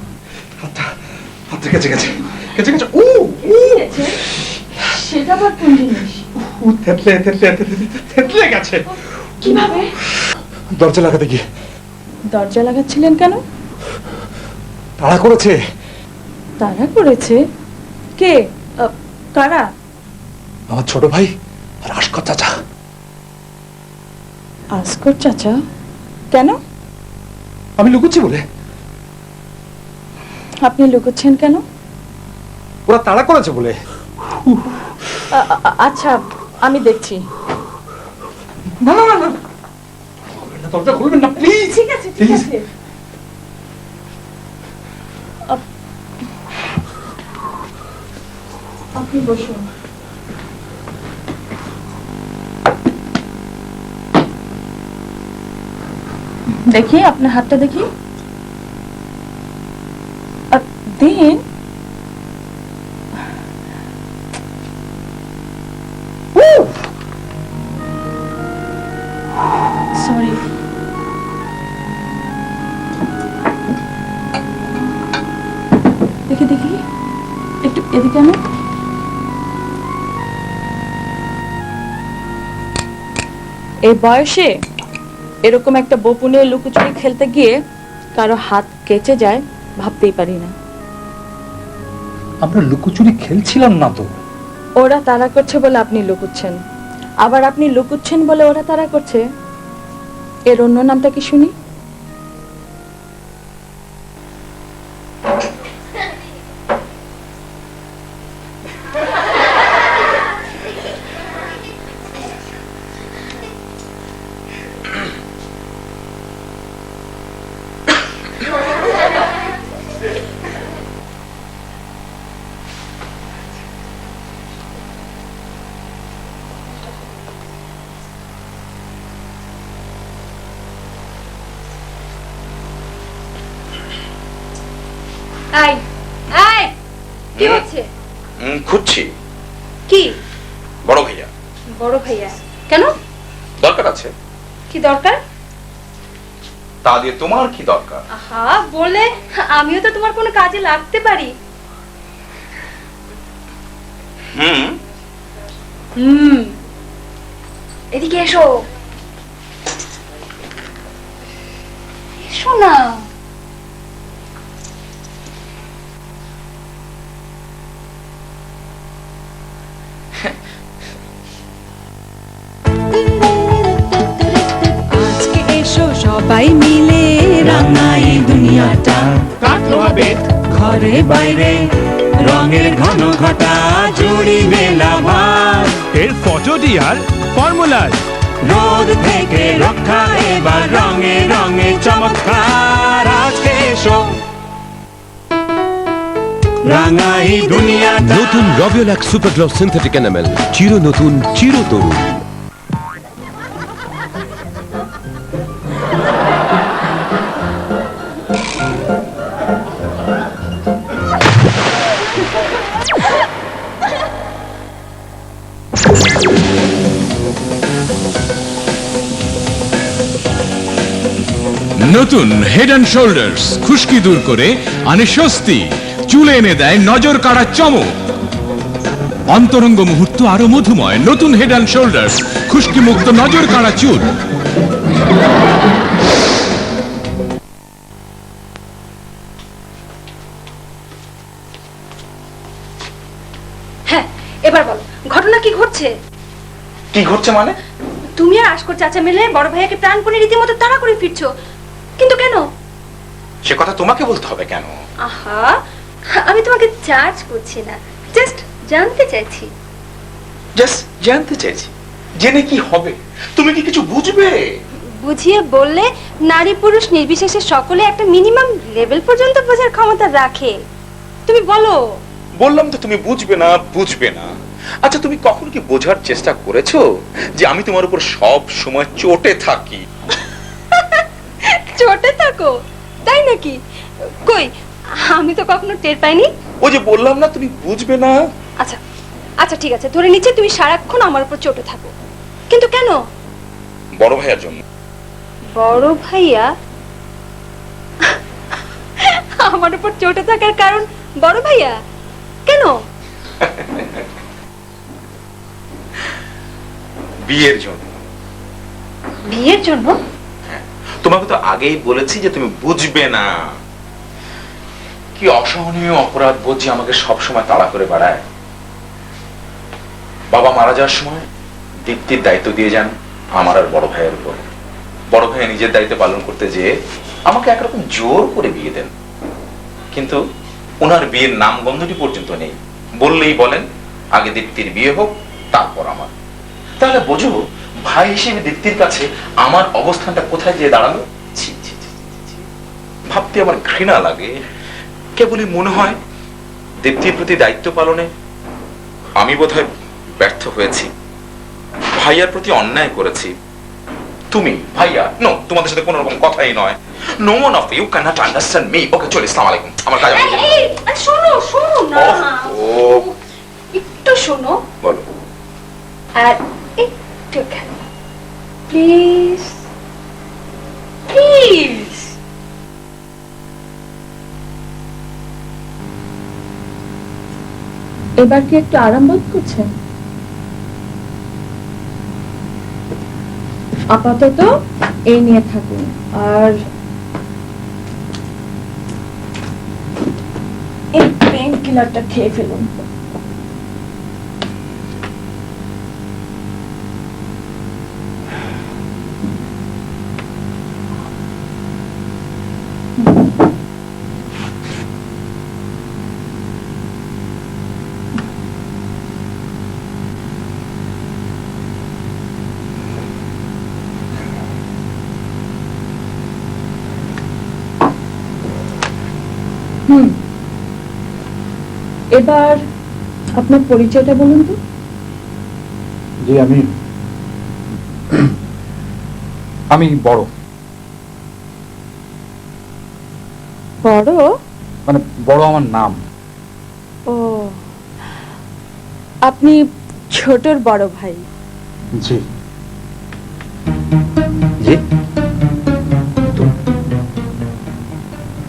হাতে গেছে গেছে গেছে গেছে। সেটা আবার কোন জিনিস? থেতলে গেছে। কিভাবে? দরজা লাগাতে গিয়ে। দরজা লাগাচ্ছিলেন কেন? তাড়া করেছে। তারা করেছে? কে? কারা? আমার ছোট ভাই আর আশকর চাচা। আসকর চাচা? কেন? আমি লুকোচ্ছি বলে। আপনি লুকোচ্ছেন কেন? ওরা তাড়া করেছে বলে। আচ্ছা, আমি দেখছি। না না না না, দরজা খুলবেন না প্লিজ। ঠিক আছে, ঠিক আছে। আপনি বসুন। দেখি আপনার হাতটা দেখি। দিন। সরি। দেখি একটু এদিকে আনো। এই বয়সে এরকম একটা বপুনে লুকোচুরি খেলতে গিয়ে কারো হাত কেচে যায় ভাবতেই পারি না। আমরা লুকোচুরি খেলছিলাম না তো। ওরা তাড়া করছে বলে আপনি লুকুচ্ছেন, আবার আপনি লুকুচ্ছেন বলে ওরা তাড়া করছে। এর অন্য নামটা কি শুনি? আই আই কি হচ্ছে? খুঁজছি কি? বড় ভাইয়া। বড় ভাইয়া কেন? দরকার আছে। কি দরকার? তা দিয়ে তোমার কি দরকার? আহা, বলে আমিও তো তোমার কোনো কাজে লাগতে পারি। হুম, এদিকে এসো। এসো না। আজকে এসো সবাই মিলে রাঙাই দুনিয়াটা, কাটলো হবে ঘরে বাইরে রঙের ঘন ঘটা জুড়ি মেলা ভার, এর ফটো ডিয়ার ফর্মুলার রোদ থেকে রক্ষা এবার রঙে রঙে চমৎকার। আজকে এসো রাঙাই দুনিয়াটা। নতুন রবিওল্যাক সুপার গ্লো সিনথেটিক এনামেল, চির নতুন চির তরুণ। নতুন হেড অ্যান্ড শোল্ডার্স খুশকি দূর করে আনে স্বস্তি, চুলে এনে দেয় নজর কাড়া চমক। অন্তরঙ্গ মুহূর্ত আরো মধুময়। নতুন হেড অ্যান্ড শোল্ডার্স খুশকি মুক্ত নজর কাড়া চুল। হ্যাঁ, এবার বলো ঘটনা কি ঘটছে? কি ঘটছে মানে? তুমি আর আশকর চাচা মিলে বড় ভাইয়াকে প্রাণপণে রীতিমতো তাড়া করে ফিরছো, কিন্তু কেন? সে কথা তোমাকে বলতে হবে কেন? আহা, আমি তোমাকে জাজ করছি না, জাস্ট জানতে চাইছি। জাস্ট জানতে চাইছি, জেনে কি হবে? তুমি কি কিছু বুঝবে? বুঝিয়ে বললে নারী পুরুষ নির্বিশেষে সকলে একটা মিনিমাম লেভেল পর্যন্ত বোঝার ক্ষমতা রাখে। তুমি বলো। বললাম তো তুমি বুঝবে না, বুঝবে না। আচ্ছা, তুমি কখন কি বোঝার চেষ্টা করেছো যে আমি তোমার উপর সব সময় চটে থাকি? চটে থাকো? তাই নাকি? কই, আমি তো কখনো টের পাইনি। ও যে বললাম না তুমি বুঝবে না। আচ্ছা আচ্ছা, ঠিক আছে, ধরে নিচ্ছে তুমি সারাক্ষণ আমার উপর চটে থাকো, কিন্তু কেন? বড় ভাইয়ার জন্য। বড় ভাইয়া? আমার উপর চটে থাকার কারণ বড় ভাইয়া? কেন? বিয়ের জন্য। বিয়ের জন্য? তোমাকে তো আগেই বলেছি যে তুমি বুঝবে না। কি অসহনীয় অপরাধ বোধ যে আমাকে সবসময় তাড়া করে বেড়ায়। বাবা মারা যাওয়ার সময় দীপ্তির দায়িত্ব দিয়ে যান আমার আর বড় ভাইয়ের উপর। বড় ভাই নিজের দায়িত্ব পালন করতে যেয়ে আমাকে একরকম জোর করে বিয়ে দেন, কিন্তু ওনার বিয়ের নাম গন্ধটি পর্যন্ত নেই। বললেই বলেন আগে দীপ্তির বিয়ে হোক তারপর আমার। তাহলে বোঝো ভাই হিসেবে দীপ্তির কাছে আমার অবস্থানটা কোথায় যেয়ে দাঁড়ালো। ছি ছি ছি ছি, ভাবতে আমার ঘৃণা লাগে। কেবলই মনে হয় দীপ্তির প্রতি দায়িত্ব পালনে আমি বোধহয় ব্যর্থ হয়েছি, ভাইয়ার প্রতি অন্যায় করেছি। তুমি ভাইয়া নো, তোমাদের সাথে কোনো রকম কথাই নয়। No one of you can not understand me. Okay, চল, আসসালামু আলাইকুম। আমার কাজ আমি যাই। শোনো শোনো না, ও একটু শোনো বলো। আর একটু প্লিজ প্লিজ। এবার কি একটু আরাম বোধ করছেন? আপাতত এই নিয়ে থাকুন, আর এই পেইন কিলারটা খেয়ে ফেলুন। এবার আপনার পরিচয়টা বলুন তো। যে আমি বড়, বড়? মানে বড় আমার নাম। ও, আপনি ছোটর বড় ভাই। জি জি। তো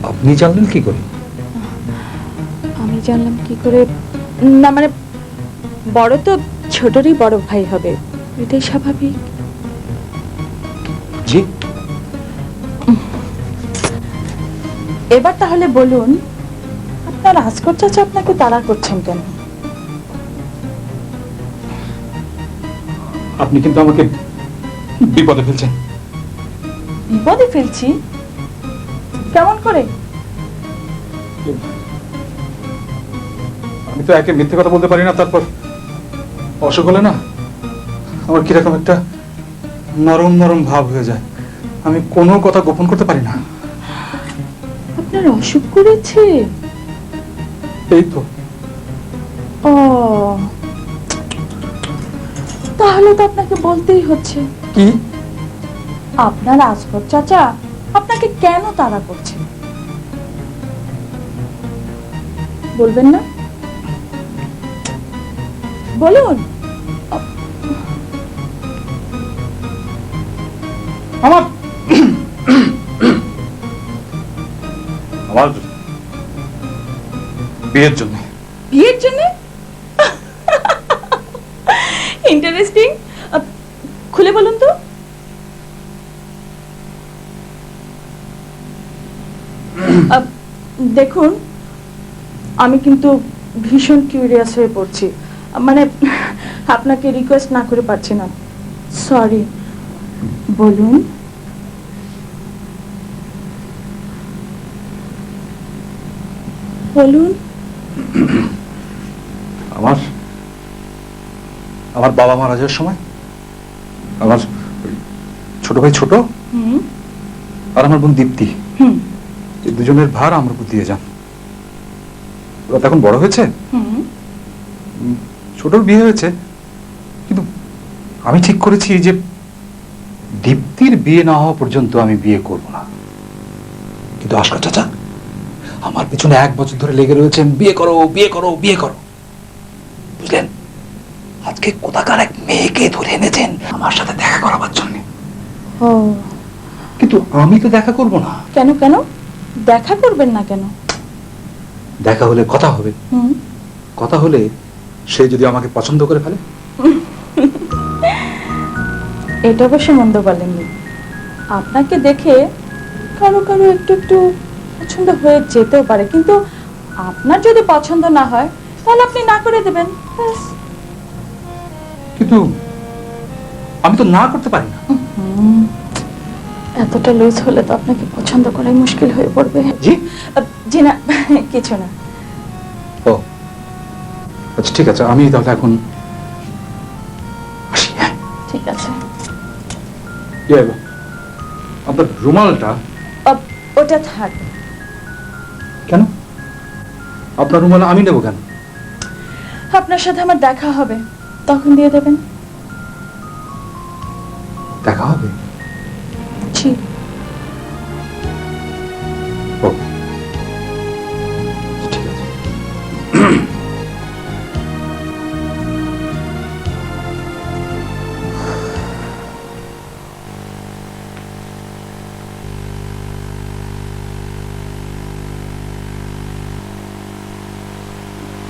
আপনি জানলেন কি করে? আমি জানলাম কি করে? না মানে বড় তো ছোটরই বড় ভাই হবে, এটাই স্বাভাবিক। জি। এবার তাহলে বলুন, আপনার আজকর চাচা আপনাকে তাড়া করছেন কেন? আপনি কিন্তু আমাকে বিপদে ফেলছেন। বিপদে ফেলছি? কেমন করে? আমি তো একে মিথ্যে কথা বলতে পারি না, তারপর অসুখ হলে না আমার কিরকম একটা নরম নরম ভাব হয়ে যায়, আমি কোনো কথা গোপন করতে পারি না। আপনার অসুখ করেছে? এই তো। ও, তাহলে তো আপনাকে বলতেই হচ্ছে। কি? আপনার আজকর চাচা আপনাকে কেন তাড়া করছে? বলবেন না? বলুন। আমার আমার বিয়ের জন্য। বিয়ের জন্য? ইন্টারেস্টিং। খুলে বলুন তো। দেখুন, আমি কিন্তু ভীষণ কিউরিয়াস হয়ে পড়ছি, মানে আপনাকে রিকোয়েস্ট না করে পারছি না, সরি। বলুন। বলুন। আমার বাবা মারা যাওয়ার সময় আমার ছোট ভাই ছোট আর আমার বোন দীপ্তি, এই দুজনের ভার আমার উপর দিয়ে যান। ওরা তো এখন বড় হয়েছে, ছোটর বিয়ে হয়েছে, কিন্তু আমি ঠিক করেছি যে দীপ্তির বিয়ে না হওয়া পর্যন্ত আমি বিয়ে করব না। কিন্তু আশকা চাচা আমার পিছনে 1 বছর ধরে লেগে রয়েছেন, বিয়ে করো বিয়ে করো বিয়ে করো, বুঝলেন? আজকে কোথাকার এক মেয়েকে ধরে এনেছেন আমার সাথে দেখা করাবার জন্য। কিন্তু আমি তো দেখা করব না। কেন কেন দেখা করবেন না কেন? দেখা হলে কথা হবে, কথা হলে সে যদি আমাকে পছন্দ করে ফেলে। এটা অবশ্য মন্দ বলেননি, আপনাকে দেখে কারো কারো একটু একটু পছন্দ হয়ে যেতেও পারে, কিন্তু আপনার যদি পছন্দ না হয় তাহলে আপনি না করে দেবেন। কিন্তু আমি তো না করতে পারি না। এতটা লুজ হলে তো আপনাকে পছন্দ করাই মুশকিল হয়ে পড়বে। জি জি না, কিছু না। ও আচ্ছা, ঠিক আছে, আমি তাহলে এখন আসি। হ্যাঁ ঠিক আছে। আপনার রুমালটা ওটা থাক। কেন? আপনার রুমাল আমি নেবো কেন? আপনার সাথে আমার দেখা হবে, তখন দিয়ে দেবেন। দেখা হবে? জি। ও ঠিক আছে।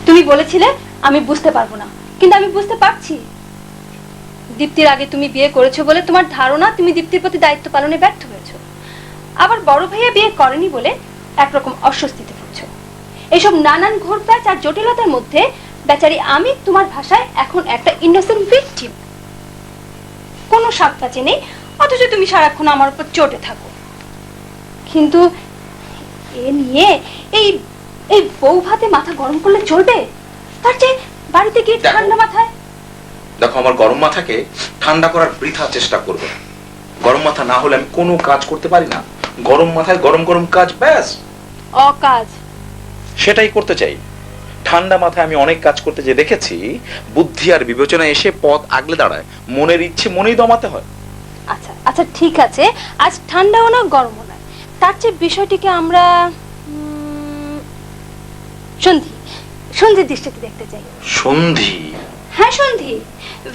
তুমি বলেছিলে আমি বুঝতে পারবো না, কিন্তু আমি বুঝতে পারছি দীপ্তির আগে তুমি বিয়ে করেছো বলে তোমার ধারণা তুমি দীপ্তির প্রতি দায়িত্ব পালনে ব্যর্থ হয়েছো। আবার বড় ভাইয়া বিয়ে করেনি বলে একরকম অস্বস্তিতে ভুগছো। এইসব নানান ঘোরপ্যাচ আর জটিলতার মধ্যে বেচারি আমি তোমার ভাষায় এখন একটা ইনোসেন্ট ভিকটিম। কোনো সাত কাছে নেই, অথচ তুমি সারাক্ষণ আমার উপর চটে থাকো। কিন্তু এ নিয়ে এই এই বউ ভাতে মাথা গরম করলে চলবে? তার চেয়ে বাড়িতে গিয়ে ঠান্ডা মাথায়। দেখো, আমার গরম মাথাকে ঠান্ডা করার বৃথা চেষ্টা করবে না। গরম মাথা না হলে আমি কোনো কাজ করতে পারি না। গরম মাথায় গরম গরম কাজ, ব্যাস। অকাজ সেটাই করতে চাই। ঠান্ডা মাথায় আমি অনেক কাজ করতে যে দেখেছি, বুদ্ধি আর বিবেচনা এসে পথ আগলে দাঁড়ায়, মনের ইচ্ছে মনেই দমাতে হয়। আচ্ছা আচ্ছা ঠিক আছে, আজ ঠান্ডাও না গরমও না, তার চেয়ে বিষয়টিকে আমরা সন্ধি সন্ধির দৃষ্টিতে দেখতে চাই। সন্ধি? হ্যাঁ সন্ধি।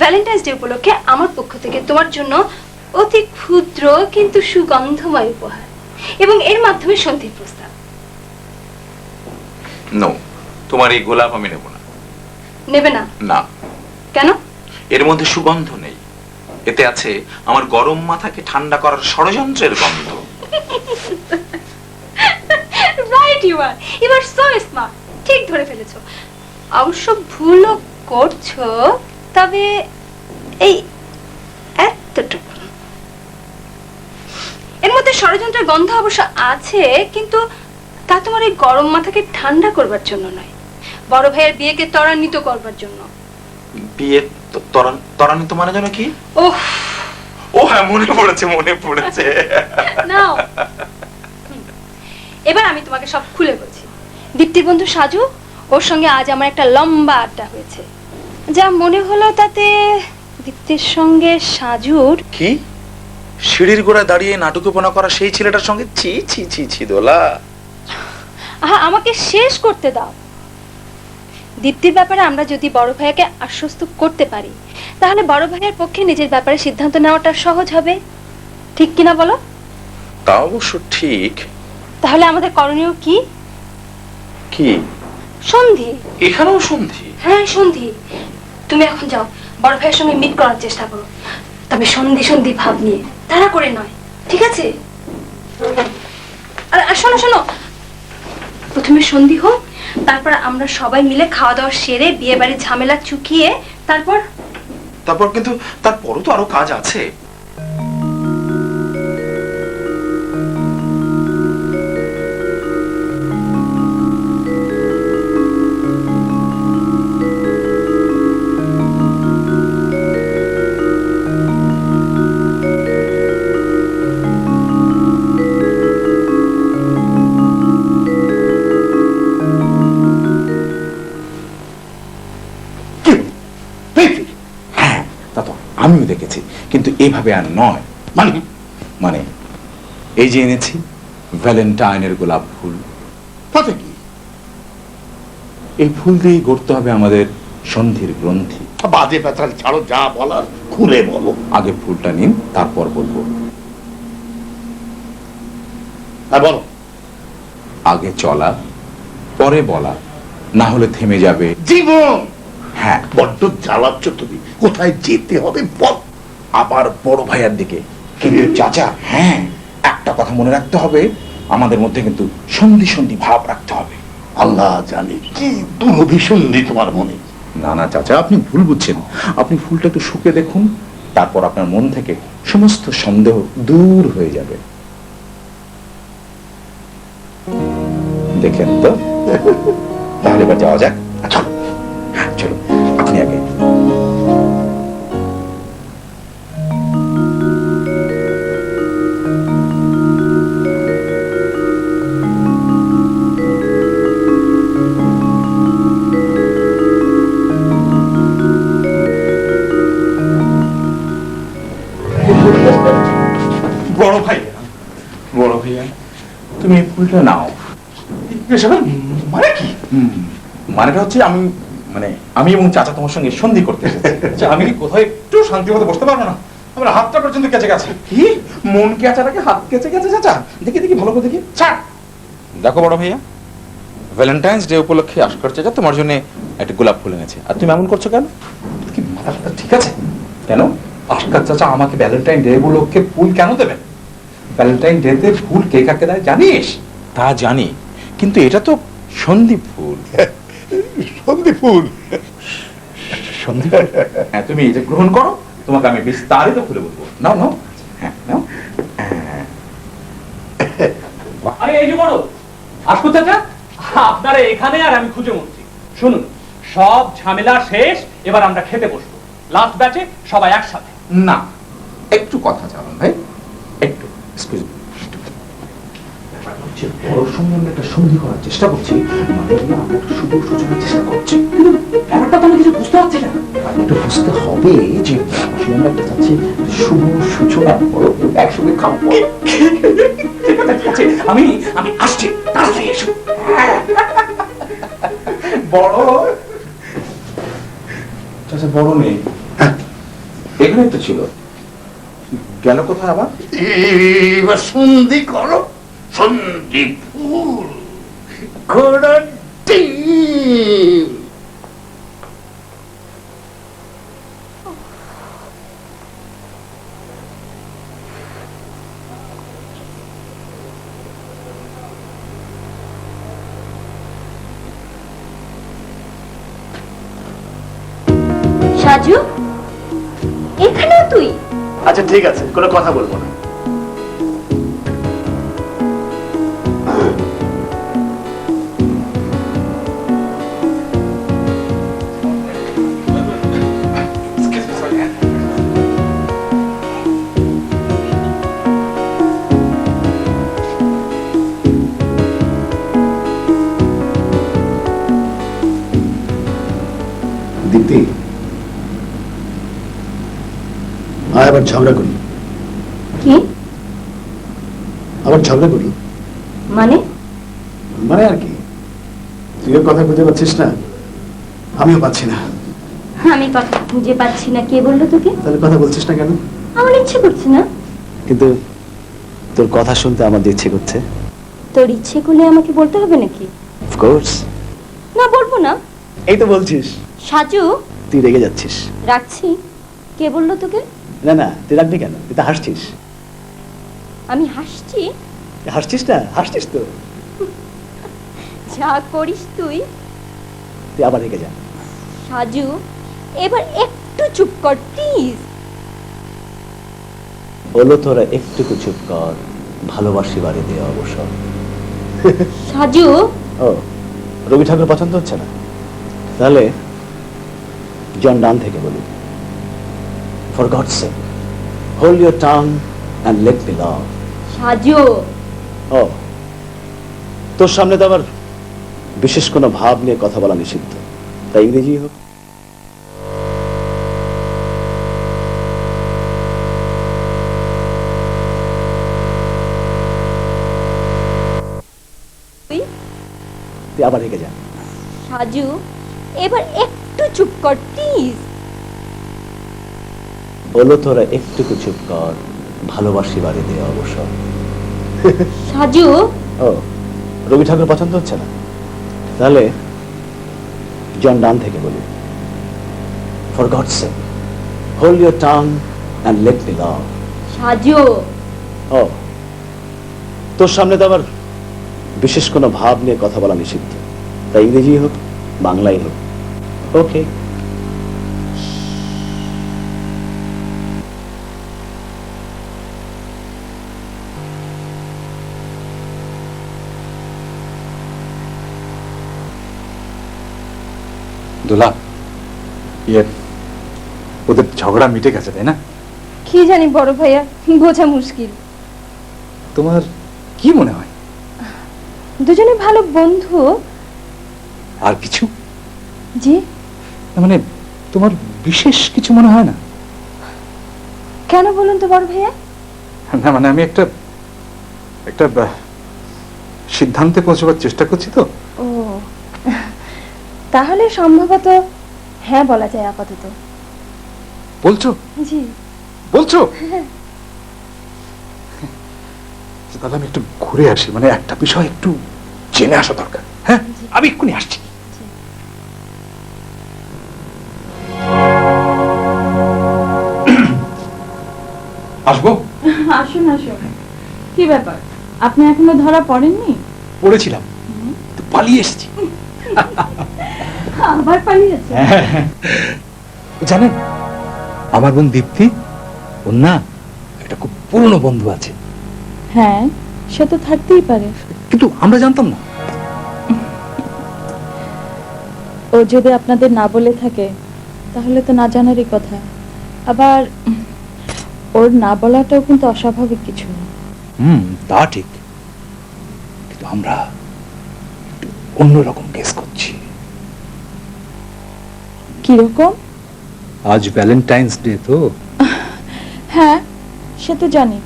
ভ্যালেন্টাইন্স ডে উপলক্ষে আমার পক্ষ থেকে তোমার জন্য অতি ক্ষুদ্র কিন্তু সুগন্ধময় উপহার, এবং এর মাধ্যমে সন্ধির প্রস্তাব। নো, তোমার এই গোলাপ আমি নেব না। নেবে না? না। কেন? এর মধ্যে সুগন্ধ নেই, এতে আছে আমার গরম মাথাকে ঠান্ডা করার ষড়যন্ত্রের গন্ধ। Right, you are so smart. ঠিক ধরে ফেলেছো। অবশ্য ভুলও করছো, তবে এই এতটুকু। এর মধ্যে ষড়যন্ত্রের গন্ধ অবশ্য আছে, কিন্তু তা তোমার এই গরম মাথাকে ঠান্ডা করবার জন্য নয়, বড় ভাইয়ের বিয়েকে ত্বরান্বিত করবার জন্য। বিয়ে ত্বরান্বিত মানে যেন কি? ওহ, ও হ্যাঁ, মনে পড়েছে। নাও, এবার আমি তোমাকে সব খুলে বলছি। দীপ্তির বন্ধু সাজু, ওর সঙ্গে আজ আমার একটা লম্বা আড্ডা হয়েছে। যা মনে হলো তাতে দীপ্তির সঙ্গে সাজুর। কি? সিঁড়ির গোড়ায় দাঁড়িয়ে নাটকীপনা করা সেই ছেলেটার সঙ্গে? ছি ছি ছি ছি দোলা। আমাকে শেষ করতে দাও। দীপ্তির ব্যাপারে আমরা যদি বড় ভাইয়াকে আশ্বস্ত করতে পারি, তাহলে বড় ভাইয়ের পক্ষে নিজের ব্যাপারে সিদ্ধান্ত নেওয়াটা সহজ হবে। ঠিক কিনা বলো? তা অবশ্য ঠিক। তাহলে আমাদের করণীয় কি? কি? সন্ধি। এখানেও সন্ধি? হ্যাঁ সন্ধি। তুমি এখন যাও, বড় ভাইয়ের সঙ্গে মিট করার চেষ্টা করো, তবে সন্ধি সন্ধি ভাব নিয়ে, তাড়া করে নয়, ঠিক আছে? আর শোনো শোনো, প্রথমে সন্ধি হোক, তারপর আমরা সবাই মিলে খাওয়া দাওয়া সেরে বিয়ে বাড়ির ঝামেলা চুকিয়ে তারপর কিন্তু তারপরও তো আরো কাজ আছে। আমিও দেখেছি, কিন্তু এভাবে আর নয়। মানে এই যে এনেছি ভ্যালেন্টাইনের গোলাপ ফুল। তাতে কি? এই ফুল দিয়েই গড়তে হবে আমাদের সন্ধির গ্রন্থি। বাজে পেঁচাল ছাড়ো, যা বলার খুলে বলো। আগে ফুলটা নিন, তারপর বলবো। বলো। আগে চলা, পরে বলা, না হলে থেমে যাবে জীবন। হ্যাঁ, বড্ড জ্বালাচ্ছ তুমি। কোথায় যেতে হবে বল। আবার বড় ভাইয়ার দিকে। কিন্তু চাচা, হ্যাঁ, একটা কথা মনে রাখতে হবে, আমাদের মধ্যে কিন্তু সন্ধি সন্ধি ভাব রাখতে হবে। আল্লাহ জানে কি দুরভিসন্ধি তোমার মনে। না না চাচা, আপনি ভুল বুঝছেন। আপনি ফুলটা একটু শুকে দেখুন, তারপর আপনার মন থেকে সমস্ত সন্দেহ দূর হয়ে যাবে। দেখলেন তো? তাহলে এবার যাওয়া যাক। আচ্ছা চলো, আপনি আগে। বড় ভাইয়া, তুমি এই ফুলটা নাও। মানে কি? মানেটা হচ্ছে আমি এবং চাচা তোমার সঙ্গে সন্ধি করতে আচ্ছা, আমি কি কোথায় একটু শান্তি মতো বসতে পারবো না? আমার হাতটা পর্যন্ত কেচে গেছে। কি মন কেচাটাকে হাত কেচে গেছে চাচা? দেখি দেখি ভালো করে দেখি। ছাড়। দেখো বড় ভাইয়া, ভ্যালেন্টাইন্স ডে উপলক্ষে আশকার চাচা তোমার জন্য একটা গোলাপ ফুল এনেছে, আর তুমি এমন করছো কেন? কি মাথাটা ঠিক আছে? কেন আশকার চাচা আমাকে ভ্যালেন্টাইন ডে উপলক্ষে ফুল কেন দেবেন? ভ্যালেন্টাইন ডে তে ফুল কে কাকে দেয় জানিস? তা জানি, কিন্তু এটা তো সন্দীপ ফুল। সন্ধি ফুল। সন্দীপ, হ্যাঁ তুমি এটা গ্রহণ করো, তোমাকে আমি বিস্তারিত খুলে বলবো। নাও নাও, হ্যাঁ নাও। আরে এই যে বড় আসকো চাচা, আপনারা এখানে আর আমি খুঁজে মরছি। শুনুন, সব ঝামেলা শেষ, এবার আমরা খেতে বসবো। লাস্ট ব্যাচে সবাই একসাথে। না, একটু কথা চালান ভাই, একটু এক্সকিউজ মি। বড় সঙ্গে আমরা একটা সন্ধি করার চেষ্টা করছি, মানে আমরা একটা শুভ সূচনার চেষ্টা করছি, কিন্তু ব্যাপারটা তো আমি কিছু বুঝতে পারছি না। একটু বুঝতে হবে যে আমরা একটা চাচ্ছি শুভ সূচনা বড় একসঙ্গে খাবো। ঠিক আছে, আমি আসছি, তাড়াতাড়ি এসো। বড় আচ্ছা, বড় নেই, এখানে তো ছিল, গেল কোথায় আবার? এবার সন্ধি করো, সন্ধি ফুল ঘোড়ার ডিম। সাজু, এখানেও তুই? আচ্ছা ঠিক আছে, কোনো কথা বলবো না। দীপ্তি, আয় আবার ঝগড়া করি। কি আবার ঝগড়া করি মানে? মানে আর কি, তুইও কথা খুঁজে পাচ্ছিস না, আমিও পাচ্ছি না। আমি কথা খুঁজে পাচ্ছি না, কে বললো তোকে? তাহলে কথা বলছিস না কেন? আমার ইচ্ছে করছে না। কিন্তু তোর কথা শুনতে আমার যে ইচ্ছে করছে। তোর ইচ্ছে করলে আমাকে বলতে হবে নাকি? অফকোর্স। না, বলবো না। এই তো বলছিস। সাজু, তুই রেগে যাচ্ছিস। রাখছি। কে বললো তোকে? না না, তুই রাখবি কেন? তুই তো হাসছিস। আমি হাসছি? হাসছিস না? হাসছিস তো। যা করিস তুই। তুই আবার রেগে যা। সাজু, এবার একটু চুপ কর প্লিজ। বলো তোরা একটুকু চুপ কর, ভালোবাসি বাড়ি দিয়ে অবসর। সাজু, ও, রবি ঠাকুর পছন্দ হচ্ছে না? তাহলে জন ডান থেকে বলি, for God's sake hold your tongue and let me love. Saju, ও, তোর সামনে তো আবার বিশেষ কোনো ভাব নিয়ে কথা বলা নিষিদ্ধ, তাই ইংরেজি হোক। তুই আবার রেগে যা। সাজু, এবার একটু চুপ কর প্লিজ। বলো তোরা একটুকু চুপ কর, ভালোবাসি বাড়ি দিয়ে অবসর। সাজু, ও, রবি ঠাকুর পছন্দ হচ্ছে না? তাহলে জন ডান থেকে বলি, for God's sake hold your tongue and let me love. Saju, ও, তোর সামনে তো আবার বিশেষ কোনো ভাব নিয়ে কথা বলা নিষিদ্ধ, তাই ইংরেজি হোক বাংলাই হোক। ওকে। দোলা, ইয়ে ওদের ঝগড়া মিটে গেছে তাই না? কি জানি বড় ভাইয়া, বোঝা মুশকিল। তোমার কি মনে হয়? দুজনে ভালো বন্ধু। আর কিছু? জি। মানে তোমার বিশেষ কিছু মনে হয় না? কেন বলুন তো বড় ভাইয়া? না মানে আমি একটা সিদ্ধান্তে পৌঁছবার চেষ্টা করছি তো। ও, তাহলে সম্ভবত হ্যাঁ বলা যায় আপাতত। বলছো? জি। বলছো? তাহলে আমি একটু ঘুরে আসি, মানে একটা বিষয় একটু জেনে আসা দরকার। হ্যাঁ, জি। আমি এক্ষুনি আসছি। আসবো? আসুন আসুন। কি ব্যাপার, আপনি এখনো ধরা পড়েননি? পড়েছিলাম, তো পালিয়ে এসেছি। আবার পালিয়েছে? জানেন, আমার বোন দীপ্তি, ওর না একটা খুব পুরনো বন্ধু আছে, হ্যাঁ, সে তো থাকতেই পারে। কিন্তু আমরা জানতাম না। ও যদি আপনাদের না বলে থাকে তাহলে তো না জানারই কথা। আবার ওর না বলাটাও কিন্তু অস্বাভাবিক কিছু না। তা ঠিক, কিন্তু আমরা একটু অন্যরকম গেস করছি। কিরকম? আজ ভ্যালেন্টাইন্স ডে তো। হ্যাঁ, সে তো জানি।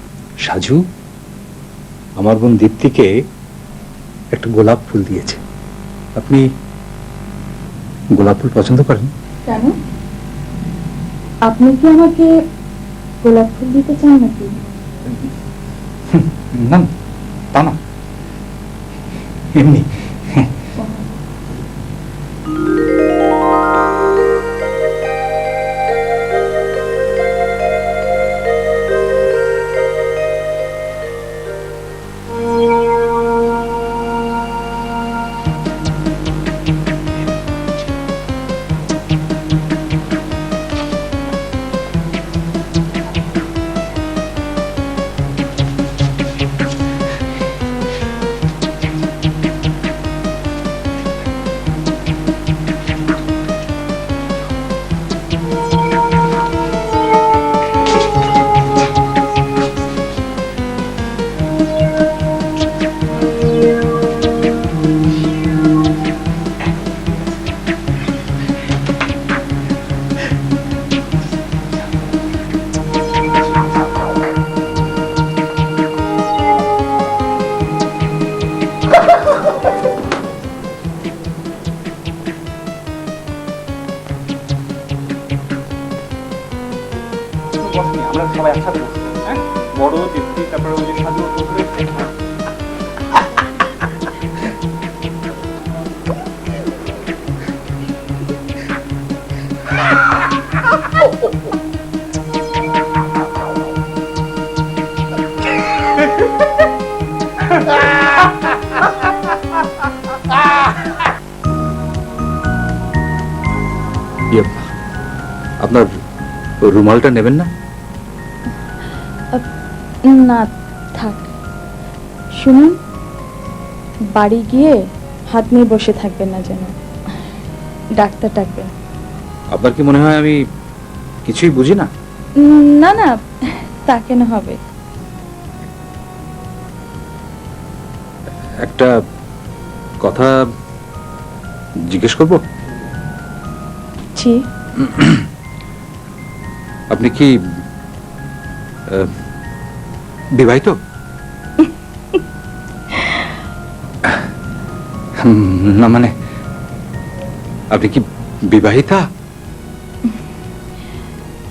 সাজু আমার বোন দীপ্তিকে একটা গোলাপ ফুল দিয়েছে। আপনি গোলাপ ফুল পছন্দ করেন? কেন? আপনি কি আমাকে গোলাপ ফুল দিতে চান নাকি? না, তা না, এমনি। আমরা সবাই একসাথে বসবো, হ্যাঁ? বড় দীপ্তি, তারপরে ওই যে সাজু, আপনার রুমালটা নেবেন না? না, থাক। শুনুন, বাড়ি গিয়ে হাত নিয়ে বসে থাকবেন না যেন, ডাক্তার ডাকবেন। আপনার কি মনে হয় আমি কিছুই বুঝি না? না না, তা কেন হবে? একটা কথা জিজ্ঞেস করব? জি। আপনি কি বিবাহিত? না মানে, আপনি কি বিবাহিতা?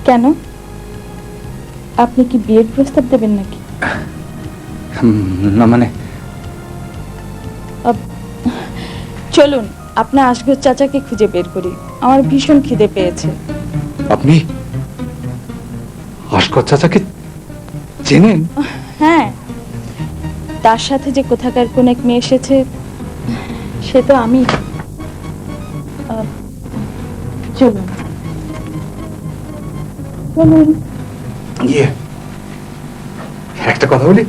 কেন, আপনি কি বিয়ের প্রস্তাব দেবেন নাকি? না মানে, চলুন আপনার আসগর চাচাকে খুঁজে বের করি, আমার ভীষণ খিদে পেয়েছে। আপনি আশকর চাচাকে চেনেন? হ্যাঁ, তার সাথে যে কোথাকার কোন এক মেয়ে এসেছে সে তো আমি। চলুন চলুন। ইয়ে, একটা কথা বলি?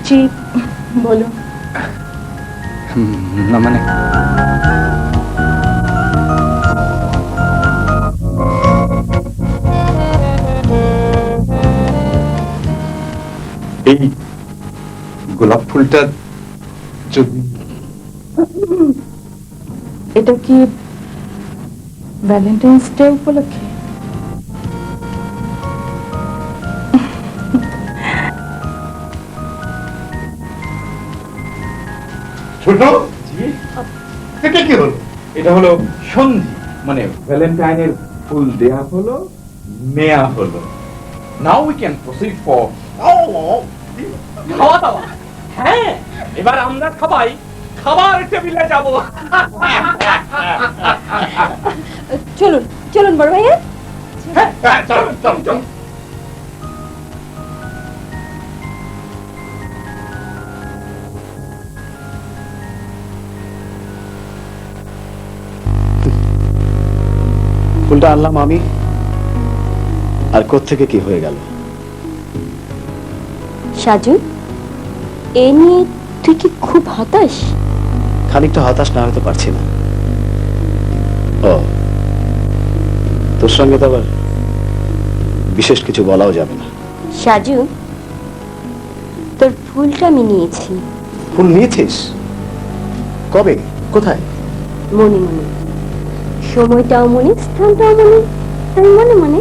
জি বলুন। না মানে, এই গোলাপ ফুলটা যদি, এটা কি ভ্যালেন্টাইন্স ডে উপলক্ষে? ছোট, এটা কি হলো? এটা হলো সন্ধি, মানে ভ্যালেন্টাইনের ফুল দেয়া হলো, নেয়া হলো। Now we can proceed for খাওয়া দাওয়া। হ্যাঁ, এবার আমরা সবাই খাবার টেবিলে যাব। চলুন চলুন বড় ভাইয়া। চলুন চলুন চলুন। ফুলটা আনলাম আমি, আর কোত্থেকে কি হয়ে গেল? সাজু, এ নিয়ে তুই কি খুব হতাশ? খানিকটা হতাশ না হতে পারছি না। ও, তোর সঙ্গে তো আবার বিশেষ কিছু বলাও যাবে না। সাজু, তোর ফুলটা আমি নিয়েছি। ফুল নিয়েছিস? কবে, কোথায়? মনে মনে, সময়টাও মনে, স্থানটাও মনে, তাই মনে মনে।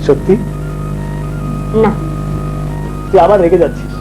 সত্যি? না, তুই আবার রেগে যাচ্ছিস।